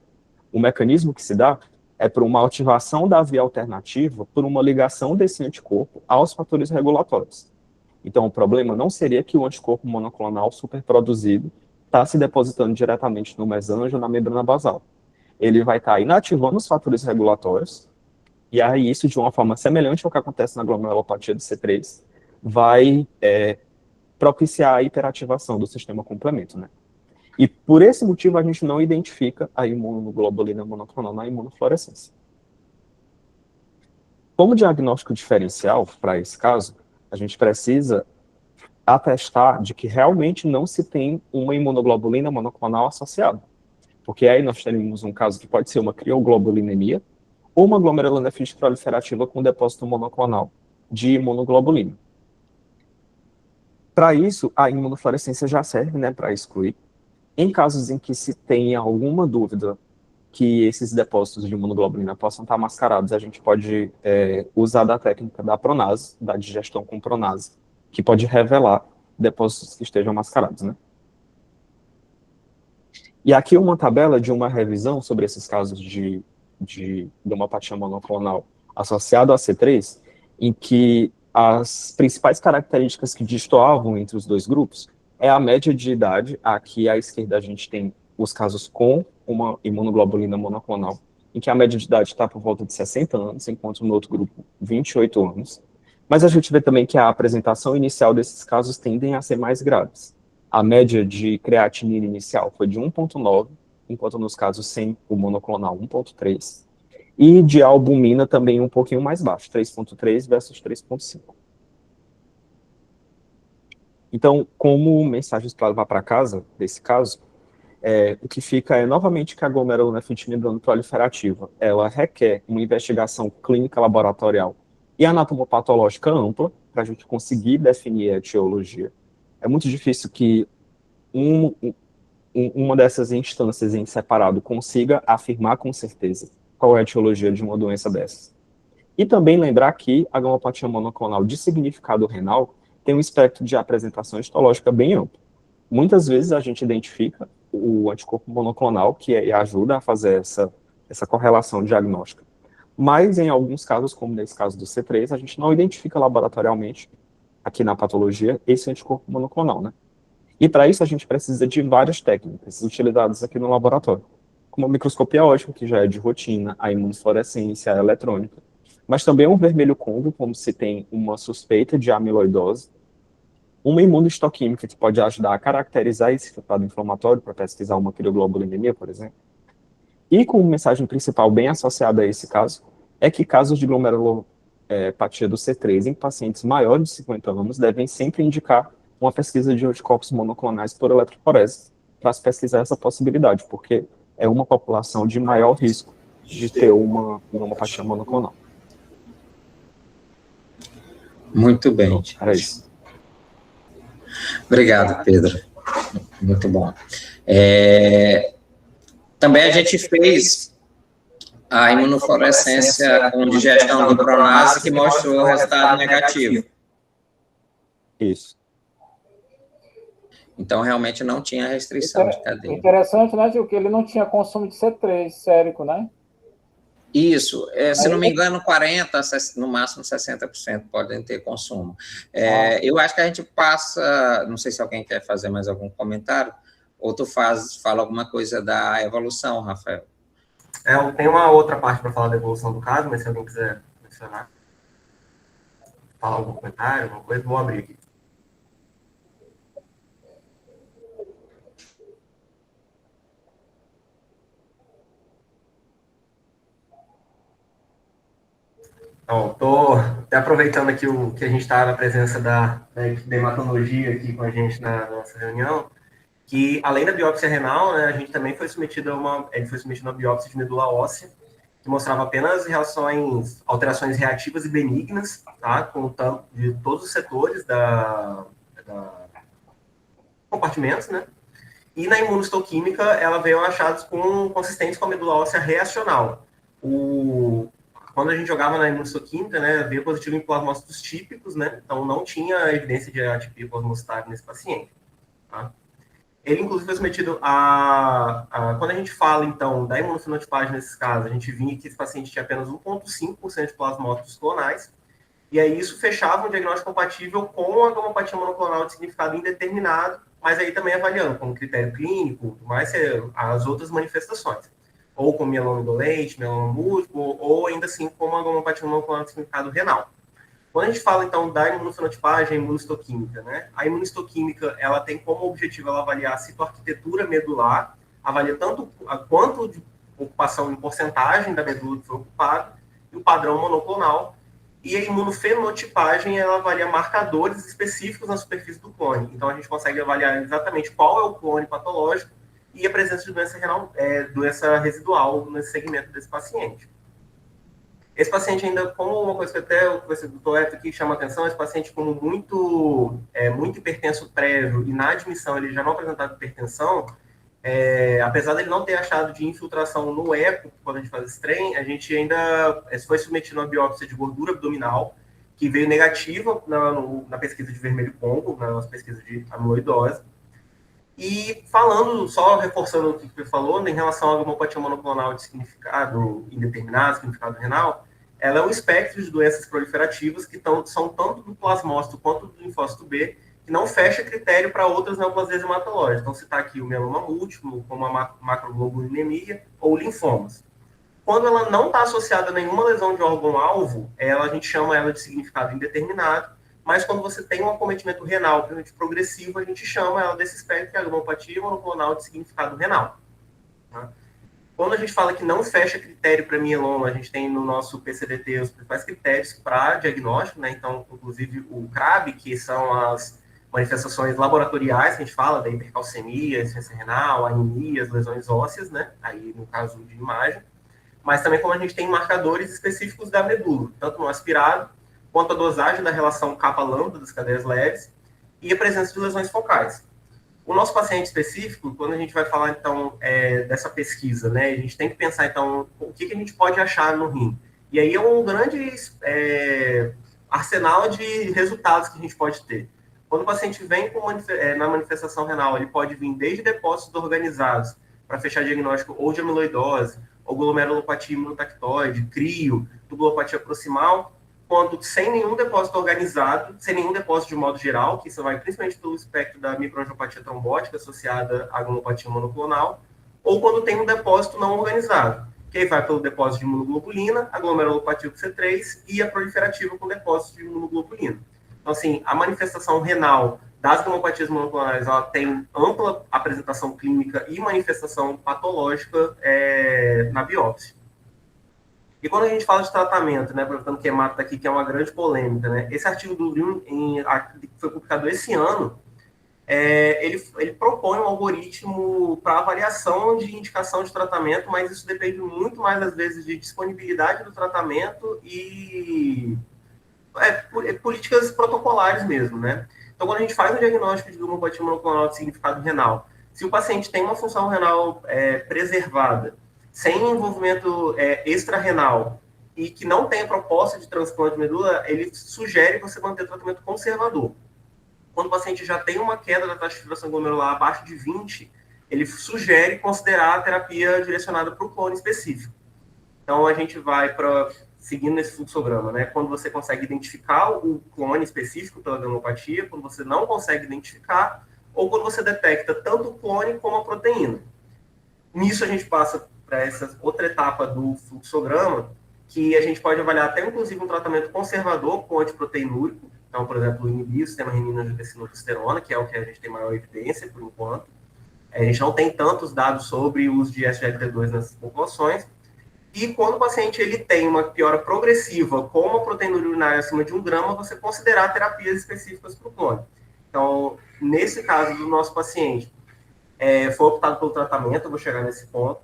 O mecanismo que se dá é por uma ativação da via alternativa por uma ligação desse anticorpo aos fatores regulatórios. Então, o problema não seria que o anticorpo monoclonal superproduzido está se depositando diretamente no mesângio ou na membrana basal. Ele vai estar inativando os fatores regulatórios, e aí isso, de uma forma semelhante ao que acontece na glomerulopatia do C3, vai propiciar a hiperativação do sistema complemento, né? E por esse motivo a gente não identifica a imunoglobulina monoclonal na imunofluorescência. Como diagnóstico diferencial para esse caso, a gente precisa atestar de que realmente não se tem uma imunoglobulina monoclonal associada. Porque aí nós teremos um caso que pode ser uma crioglobulinemia ou uma glomerulonefrite proliferativa com depósito monoclonal de imunoglobulina. Para isso, a imunofluorescência já serve, né, para excluir. Em casos em que se tenha alguma dúvida que esses depósitos de imunoglobulina possam estar mascarados, a gente pode usar da técnica da pronase, da digestão com pronase, que pode revelar depósitos que estejam mascarados, né? E aqui uma tabela de uma revisão sobre esses casos de gamopatia monoclonal associado a C3, em que as principais características que destoavam entre os dois grupos é a média de idade. Aqui à esquerda a gente tem os casos com uma imunoglobulina monoclonal, em que a média de idade está por volta de 60 anos, enquanto no outro grupo 28 anos. Mas a gente vê também que a apresentação inicial desses casos tendem a ser mais graves. A média de creatinina inicial foi de 1,9, enquanto nos casos sem o monoclonal 1,3. E de albumina também um pouquinho mais baixo, 3,3 versus 3,5. Então, como mensagens para levar para casa, desse caso, o que fica é, novamente, que a glomerulonefrite membrana proliferativa, ela requer uma investigação clínica laboratorial e anatomopatológica ampla, para a gente conseguir definir a etiologia. É muito difícil que uma dessas instâncias em separado consiga afirmar com certeza qual é a etiologia de uma doença dessas. E também lembrar que a gamopatia monoclonal de significado renal tem um espectro de apresentação histológica bem amplo. Muitas vezes a gente identifica o anticorpo monoclonal, que ajuda a fazer essa correlação diagnóstica. Mas em alguns casos, como nesse caso do C3, a gente não identifica laboratorialmente, aqui na patologia, esse anticorpo monoclonal, né? E para isso a gente precisa de várias técnicas utilizadas aqui no laboratório, como a microscopia óptica, que já é de rotina, a imunofluorescência, a eletrônica, mas também um vermelho Congo, como se tem uma suspeita de amiloidose, uma imunohistoquímica que pode ajudar a caracterizar esse estado inflamatório para pesquisar uma crioglobulinemia, por exemplo. E com mensagem principal bem associada a esse caso, é que casos de glomerulopatia do C3 em pacientes maiores de 50 anos devem sempre indicar uma pesquisa de anticorpos monoclonais por eletroforese para se pesquisar essa possibilidade, porque é uma população de maior risco de ter uma glomerulopatia monoclonal. Muito bem. Então, era isso. Obrigado, Pedro. Muito bom. Também a gente fez a imunofluorescência com digestão do pronase, que mostrou o resultado negativo. Isso. Então, realmente não tinha restrição de cadeia. Interessante, né, Gil, que ele não tinha consumo de C3 sérico, né? Isso, se não me engano, 40%, no máximo 60% podem ter consumo. Eu acho que a gente passa, não sei se alguém quer fazer mais algum comentário, ou tu fala alguma coisa da evolução, Rafael. Eu tenho uma outra parte para falar da evolução do caso, mas se alguém quiser mencionar, falar algum comentário, alguma coisa, vou abrir aqui. Então, estou até aproveitando aqui que a gente está na presença da equipe de hematologia aqui com a gente na nossa reunião, que além da biópsia renal, né, a gente também foi submetido a uma biópsia de medula óssea, que mostrava apenas alterações reativas e benignas, tá, de todos os setores da compartimentos, né? E na imunohistoquímica, ela veio achados consistentes com a medula óssea reacional. Quando a gente jogava na imunohistoquímica, né, veio positivo em plasmócitos típicos, né? Então não tinha evidência de atipia plasmocitária nesse paciente, tá? Ele, inclusive, foi submetido quando a gente fala, então, da imunofenotipagem nesses casos, a gente vinha que esse paciente tinha apenas 1,5% de plasmócitos clonais, e aí isso fechava um diagnóstico compatível com a gamopatia monoclonal de significado indeterminado, mas aí também avaliando como critério clínico, mais as outras manifestações, ou com mieloma indolente, mieloma múltiplo, ou ainda assim como a gamopatia monoclonal de significado renal. Quando a gente fala, então, da imunofenotipagem, a imunistoquímica, né? A imunistoquímica, ela tem como objetivo ela avaliar a citoarquitetura medular, avalia tanto quanto de ocupação em porcentagem da medula que foi ocupada, e o padrão monoclonal. E a imunofenotipagem, ela avalia marcadores específicos na superfície do clone. Então, a gente consegue avaliar exatamente qual é o clone patológico e a presença de doença renal, doença residual nesse segmento desse paciente. Esse paciente ainda, como uma coisa que até o doutor Eto aqui chama a atenção, esse paciente como muito hipertenso prévio e na admissão ele já não apresentava hipertensão, apesar dele não ter achado de infiltração no eco, quando a gente faz esse trem, a gente ainda foi submetido a uma biópsia de gordura abdominal, que veio negativa na pesquisa de vermelho Congo, na nossa pesquisa de amiloidose. E só reforçando o que você falou, em relação à gamopatia monoclonal de significado indeterminado, significado renal, ela é um espectro de doenças proliferativas que são tanto do plasmócito quanto do linfócito B, que não fecha critério para outras neoplasias hematológicas. Então, citar aqui o mieloma múltiplo, como a macroglobulinemia ou linfomas. Quando ela não está associada a nenhuma lesão de órgão-alvo, a gente chama ela de significado indeterminado, mas quando você tem um acometimento renal, principalmente progressivo, a gente chama ela desse espectro, que é a gamopatia monoclonal de significado renal. Tá? Quando a gente fala que não fecha critério para mieloma, a gente tem no nosso PCDT os principais critérios para diagnóstico, né? Então, inclusive o CRAB, que são as manifestações laboratoriais, que a gente fala da hipercalcemia, insuficiência renal, anemias, lesões ósseas, né? Aí no caso de imagem. Mas também como a gente tem marcadores específicos da medula, tanto no aspirado, quanto a dosagem da relação kappa-lambda das cadeias leves e a presença de lesões focais. O nosso paciente específico, quando a gente vai falar, então, dessa pesquisa, né, a gente tem que pensar, então, o que a gente pode achar no rim. E aí é um grande arsenal de resultados que a gente pode ter. Quando o paciente vem na manifestação renal, ele pode vir desde depósitos organizados para fechar diagnóstico ou de amiloidose, ou glomerulopatia imunotactoide, crio, tubulopatia proximal, quando sem nenhum depósito organizado, sem nenhum depósito de modo geral, que isso vai principalmente pelo espectro da microangiopatia trombótica associada à glomerulopatia monoclonal, ou quando tem um depósito não organizado, que aí vai pelo depósito de imunoglobulina, a glomerulopatia C3 e a proliferativa com depósito de imunoglobulina. Então, assim, a manifestação renal das glomopatias monoclonais, ela tem ampla apresentação clínica e manifestação patológica na biópsia. E quando a gente fala de tratamento, né, aproveitando que a Marta está aqui, que é uma grande polêmica, né, esse artigo do Green, que foi publicado esse ano, ele propõe um algoritmo para avaliação de indicação de tratamento, mas isso depende muito mais, às vezes, de disponibilidade do tratamento e políticas protocolares mesmo, né? Então, quando a gente faz um diagnóstico de glomerulopatia monoclonal de significado renal, se o paciente tem uma função renal preservada, sem envolvimento extra-renal e que não tem proposta de transplante de medula, ele sugere você manter tratamento conservador. Quando o paciente já tem uma queda da taxa de filtração glomerular abaixo de 20, ele sugere considerar a terapia direcionada para o clone específico. Então, a gente vai seguindo esse fluxograma, né? Quando você consegue identificar o clone específico pela granulopatia, quando você não consegue identificar, ou quando você detecta tanto o clone como a proteína. Nisso, a gente passa para essa outra etapa do fluxograma, que a gente pode avaliar até, inclusive, um tratamento conservador com antiproteinúrico. Então, por exemplo, inibir o sistema renina-angiotensina-aldosterona, que é o que a gente tem maior evidência, por enquanto. A gente não tem tantos dados sobre o uso de SGLT2 nessas populações. E quando o paciente ele tem uma piora progressiva com uma proteinúria urinária acima de 1 grama, você considerar terapias específicas para o clone. Então, nesse caso do nosso paciente, foi optado pelo tratamento, eu vou chegar nesse ponto.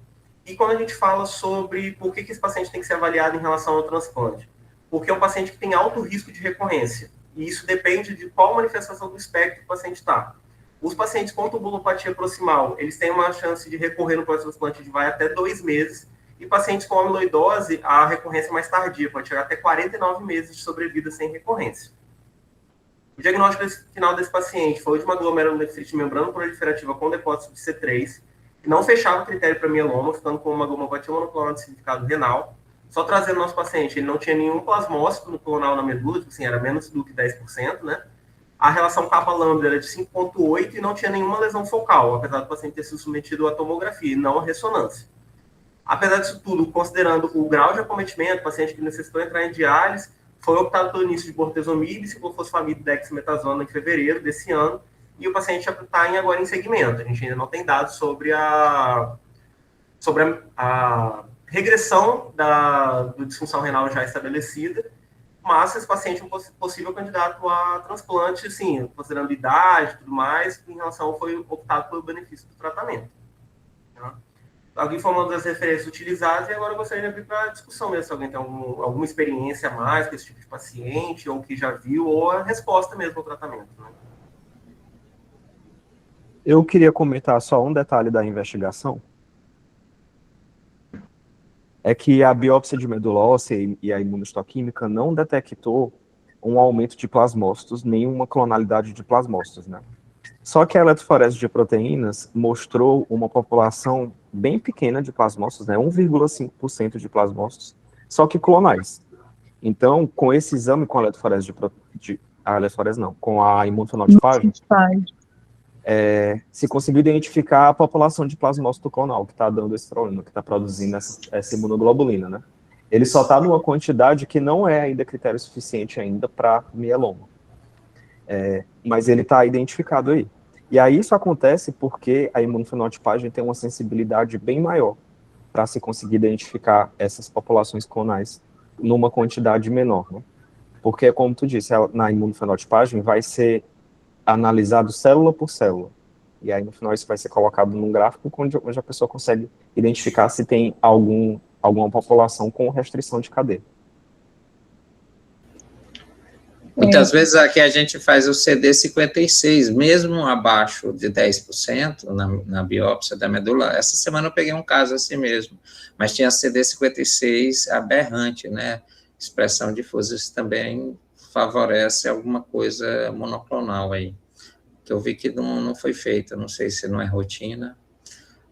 E quando a gente fala sobre por que esse paciente tem que ser avaliado em relação ao transplante, porque é um paciente que tem alto risco de recorrência. E isso depende de qual manifestação do espectro o paciente está. Os pacientes com tubulopatia proximal, eles têm uma chance de recorrer no pós-transplante de vai até 2 meses, e pacientes com amiloidose, a recorrência é mais tardia, pode chegar até 49 meses de sobrevida sem recorrência. O diagnóstico final desse paciente foi de uma glomerulonefrite de membrana proliferativa com depósito de C3, que não fechava o critério para mieloma, ficando com uma glomerulopatia monoclonal de significado renal. Só trazendo o nosso paciente, ele não tinha nenhum plasmócito no clonal na medula, tipo assim, era menos do que 10%, né? A relação capa-lambda era de 5,8 e não tinha nenhuma lesão focal, apesar do paciente ter sido submetido à tomografia e não à ressonância. Apesar disso tudo, considerando o grau de acometimento, o paciente que necessitou entrar em diálise, foi optado pelo início de bortezomib, ciclofosfamida e dexametasona em fevereiro desse ano, e o paciente está agora em segmento. A gente ainda não tem dados sobre a regressão da disfunção renal já estabelecida, mas esse paciente é um possível candidato a transplante, sim, considerando idade e tudo mais, em relação foi optado pelo benefício do tratamento. Tá? Alguém falando das referências utilizadas, e agora eu gostaria de abrir para a discussão mesmo, se alguém tem alguma experiência a mais com esse tipo de paciente, ou que já viu, ou a resposta mesmo ao tratamento. Né? Eu queria comentar só um detalhe da investigação. É que a biópsia de medula óssea e a imunohistoquímica não detectou um aumento de plasmócitos, nenhuma clonalidade de plasmócitos, né? Só que a eletroforese de proteínas mostrou uma população bem pequena de plasmócitos, né? 1,5% de plasmócitos, só que clonais. Então, com esse exame com a eletroforese com a imunofenotipagem, se conseguiu identificar a população de plasmócito clonal que está dando esse problema, que está produzindo essa imunoglobulina, né? Ele só está numa quantidade que não é ainda critério suficiente ainda para mieloma. Mas ele está identificado aí. E aí isso acontece porque a imunofenotipagem tem uma sensibilidade bem maior para se conseguir identificar essas populações clonais numa quantidade menor, né? Porque, como tu disse, na imunofenotipagem vai ser analisado célula por célula. E aí, no final, isso vai ser colocado num gráfico onde a pessoa consegue identificar se tem alguma população com restrição de cadeia. Muitas vezes aqui a gente faz o CD56, mesmo abaixo de 10% na biópsia da medula. Essa semana eu peguei um caso assim mesmo, mas tinha CD56 aberrante, né? Expressão difusa, isso também favorece alguma coisa monoclonal aí, que eu vi que não foi feita, não sei se não é rotina.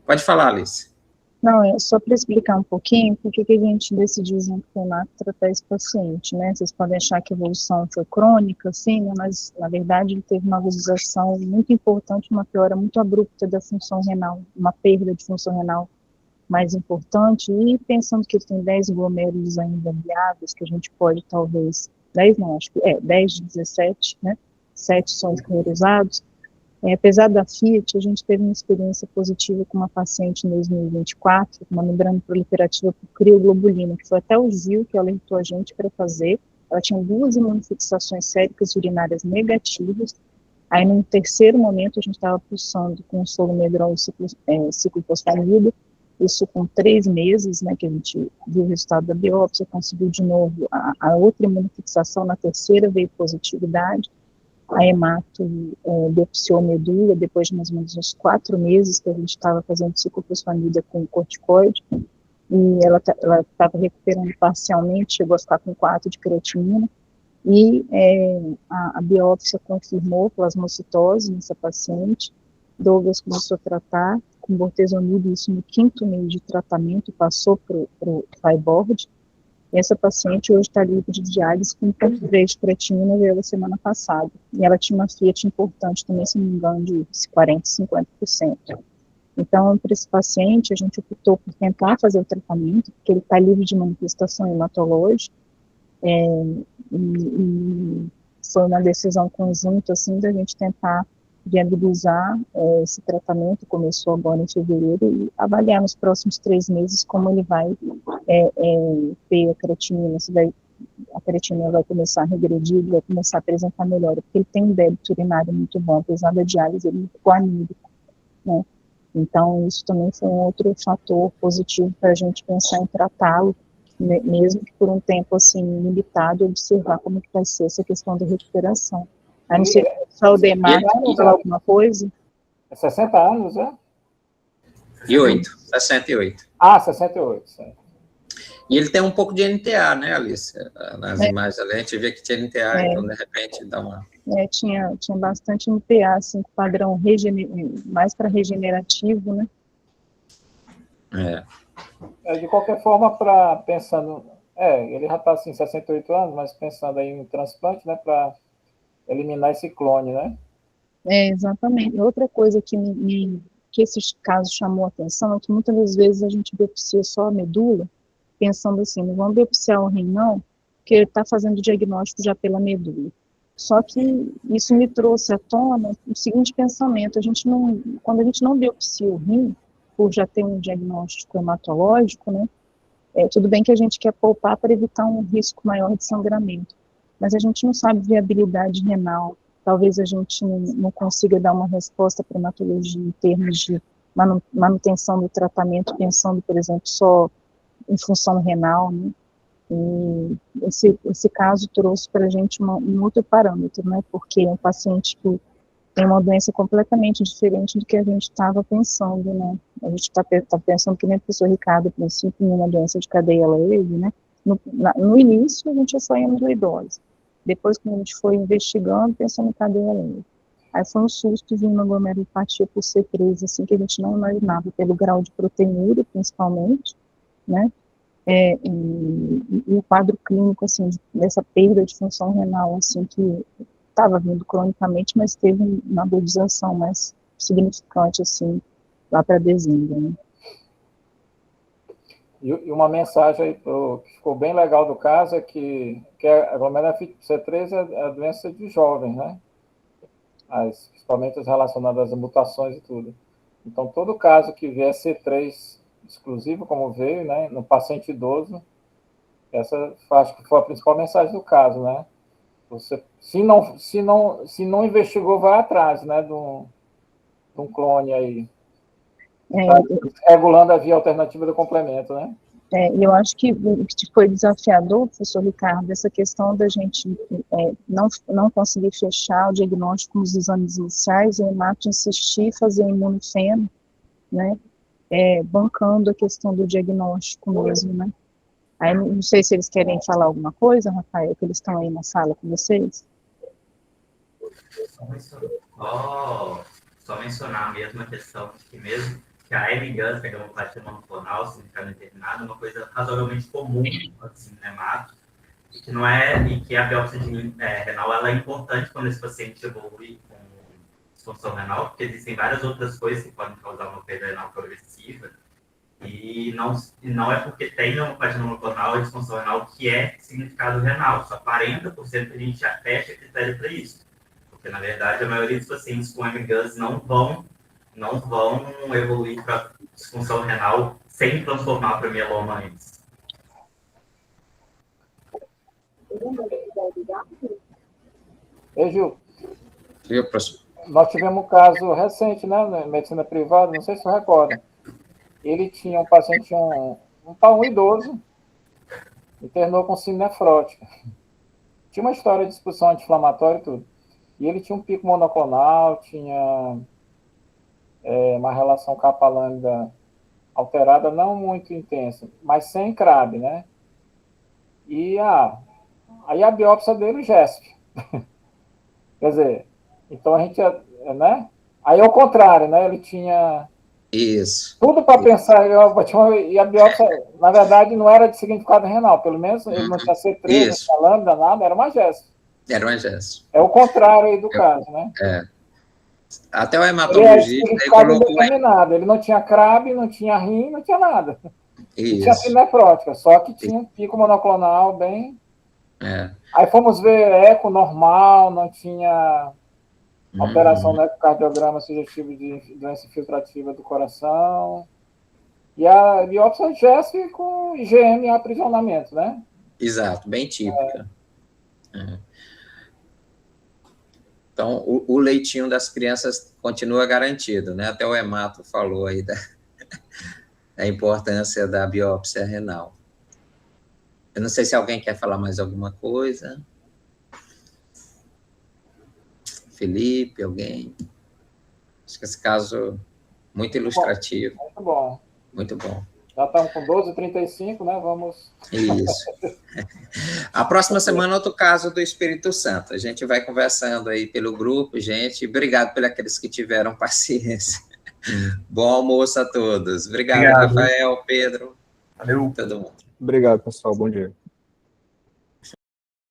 Pode falar, Alice. Não, é só para explicar um pouquinho por que a gente decidiu junto com o NAC tratar esse paciente, né? Vocês podem achar que a evolução foi crônica, assim, né? Mas, na verdade, ele teve uma agudização muito importante, uma piora muito abrupta da função renal, uma perda de função renal mais importante, e pensando que ele tem 10 glomérulos ainda viáveis, que a gente pode, talvez, 10 não, acho que 10 de 17, né? 7 são esclerosados. Apesar da Fiat, a gente teve uma experiência positiva com uma paciente em 2024, uma membrana proliferativa por crioglobulina, que foi até o Gil que alertou a gente para fazer. Ela tinha 2 imunofixações séricas urinárias negativas. Aí, no terceiro momento, a gente estava pulsando com o solumedrol e ciclofosfamida, isso com 3 meses, né, que a gente viu o resultado da biópsia, conseguiu de novo a outra imunofixação, na terceira veio positividade. A hemato biopsiou medula, depois de mais ou menos uns 4 meses que a gente estava fazendo ciclofosfamida com corticoide, e ela estava recuperando parcialmente, chegou a ficar com 4 de creatinina, e a biópsia confirmou plasmocitose nessa paciente. Douglas começou a tratar com bortezomib, isso no 5º mês de tratamento, passou para o fibroid. Essa paciente hoje está livre de diálise com 1,3 de creatinina, veio a semana passada. E ela tinha uma Fiat importante também, se não me engano, de 40%, 50%. Então, para esse paciente, a gente optou por tentar fazer o tratamento, porque ele está livre de manifestação hematológica, e foi uma decisão conjunta, assim, da gente tentar viabilizar esse tratamento, começou agora em fevereiro, e avaliar nos próximos 3 meses como ele vai ter a creatinina, se a creatinina vai começar a regredir, vai começar a apresentar melhora, porque ele tem um débito urinário muito bom, apesar da diálise, ele ficou anímico, né? Então, isso também foi um outro fator positivo para a gente pensar em tratá-lo, mesmo que por um tempo, assim, limitado, observar como que vai ser essa questão da recuperação. A não ser se o Demar quer falar alguma coisa. 60 anos, né? E 68. 68, sim. E ele tem um pouco de NTA, né, Alice? Nas imagens ali, a gente vê que tinha NTA, então, de repente, dá uma... Tinha bastante NTA, assim, padrão mais para regenerativo, né? De qualquer forma, pensando... ele já está, assim, 68 anos, mas pensando aí em transplante, né, para eliminar esse clone, né? Exatamente. Outra coisa que esse caso chamou a atenção é que muitas vezes a gente biopsia só a medula, pensando assim, não vamos biopsiar o rim não, porque ele está fazendo o diagnóstico já pela medula. Só que isso me trouxe à tona o seguinte pensamento, quando a gente não biopsia o rim, por já ter um diagnóstico hematológico, né, tudo bem que a gente quer poupar para evitar um risco maior de sangramento, mas a gente não sabe viabilidade renal, talvez a gente não consiga dar uma resposta para a hematologia em termos de manutenção do tratamento, pensando, por exemplo, só em função renal, né? E esse caso trouxe para a gente um outro parâmetro, né? Porque é um paciente que tem uma doença completamente diferente do que a gente estava pensando, né? A gente está pensando que nem o professor Ricardo, a princípio, em uma doença de cadeia leve, né? No início, a gente só ia no idoso. Depois, quando a gente foi investigando, pensando em cadeia leve. Aí foi um susto vir uma glomerulopatia por C3, assim, que a gente não imaginava, pelo grau de proteinúria, principalmente, né? E o quadro clínico, assim, dessa perda de função renal, assim, que estava vindo cronicamente, mas teve uma agudização mais significante, assim, lá para dezembro, né? E uma mensagem aí que ficou bem legal do caso é que a glomerulopatia C3 é a doença de jovens, né? Principalmente as relacionadas a mutações e tudo. Então, todo caso que vier C3 exclusivo, como veio, né, no paciente idoso, essa acho que foi a principal mensagem do caso, né? Você, se não investigou, vai atrás, né, de um clone aí. Tá regulando a via alternativa do complemento, né? E eu acho que o que foi desafiador, professor Ricardo, essa questão da gente não conseguir fechar o diagnóstico nos exames iniciais, e o Hemato insistir em fazer imunofeno, né, bancando a questão do diagnóstico mesmo, né. Aí não sei se eles querem falar alguma coisa, Rafael, que eles estão aí na sala com vocês. Só mencionar a mesma questão de que mesmo que a hemigans, que é a hemoplasia monoclonal, significado determinado, é uma coisa razoavelmente comum assim, no hemato, e que não é, e que a biópsia renal ela é importante quando esse paciente evolui com disfunção renal, porque existem várias outras coisas que podem causar uma perda renal progressiva, e não é porque tem hemoplasia monoclonal e disfunção renal que é significado renal, só 40% a gente já fecha critério para isso. Porque, na verdade, a maioria dos pacientes com hemigans não vão evoluir para disfunção renal sem transformar para mieloma antes. Gil, Viu, professor? nós tivemos um caso recente, né, na medicina privada, não sei se você recorda. Ele tinha um paciente, um idoso, internou com síndrome nefrótica. Tinha uma história de expulsão anti-inflamatória e tudo. E ele tinha um pico monoclonal, tinha uma relação capa-lambda alterada, não muito intensa, mas sem CRAB, né? E aí a biópsia dele, o GESP. Quer dizer, então a gente, né? Aí é o contrário, né? Ele tinha Isso. tudo para pensar, e a biópsia, na verdade, não era de significado renal, pelo menos ele não tinha C3, não tinha lambda, nada, era uma GESP. Era uma GESP. É o contrário aí do caso, né? Até o hematologista ele colocou... Ele não tinha CRAB, não tinha rim, não tinha nada. Isso. Tinha síndrome nefrótica, só que tinha um pico monoclonal bem... Aí fomos ver eco normal, não tinha alteração no ecocardiograma sugestivo de doença infiltrativa do coração. E a biópsia GESP com IgM e aprisionamento, né? Exato, bem típica. Então, o leitinho das crianças continua garantido, né? Até o Hemato falou aí da importância da biópsia renal. Eu não sei se alguém quer falar mais alguma coisa. Felipe, alguém? Acho que esse caso muito ilustrativo. Muito bom. Muito bom. Já estamos com 12h35, né? Vamos... Isso. A próxima semana, outro caso do Espírito Santo. A gente vai conversando aí pelo grupo, gente. Obrigado por aqueles que tiveram paciência. Bom almoço a todos. Obrigado, Rafael, Pedro. Valeu. Todo mundo. Obrigado, pessoal. Bom dia.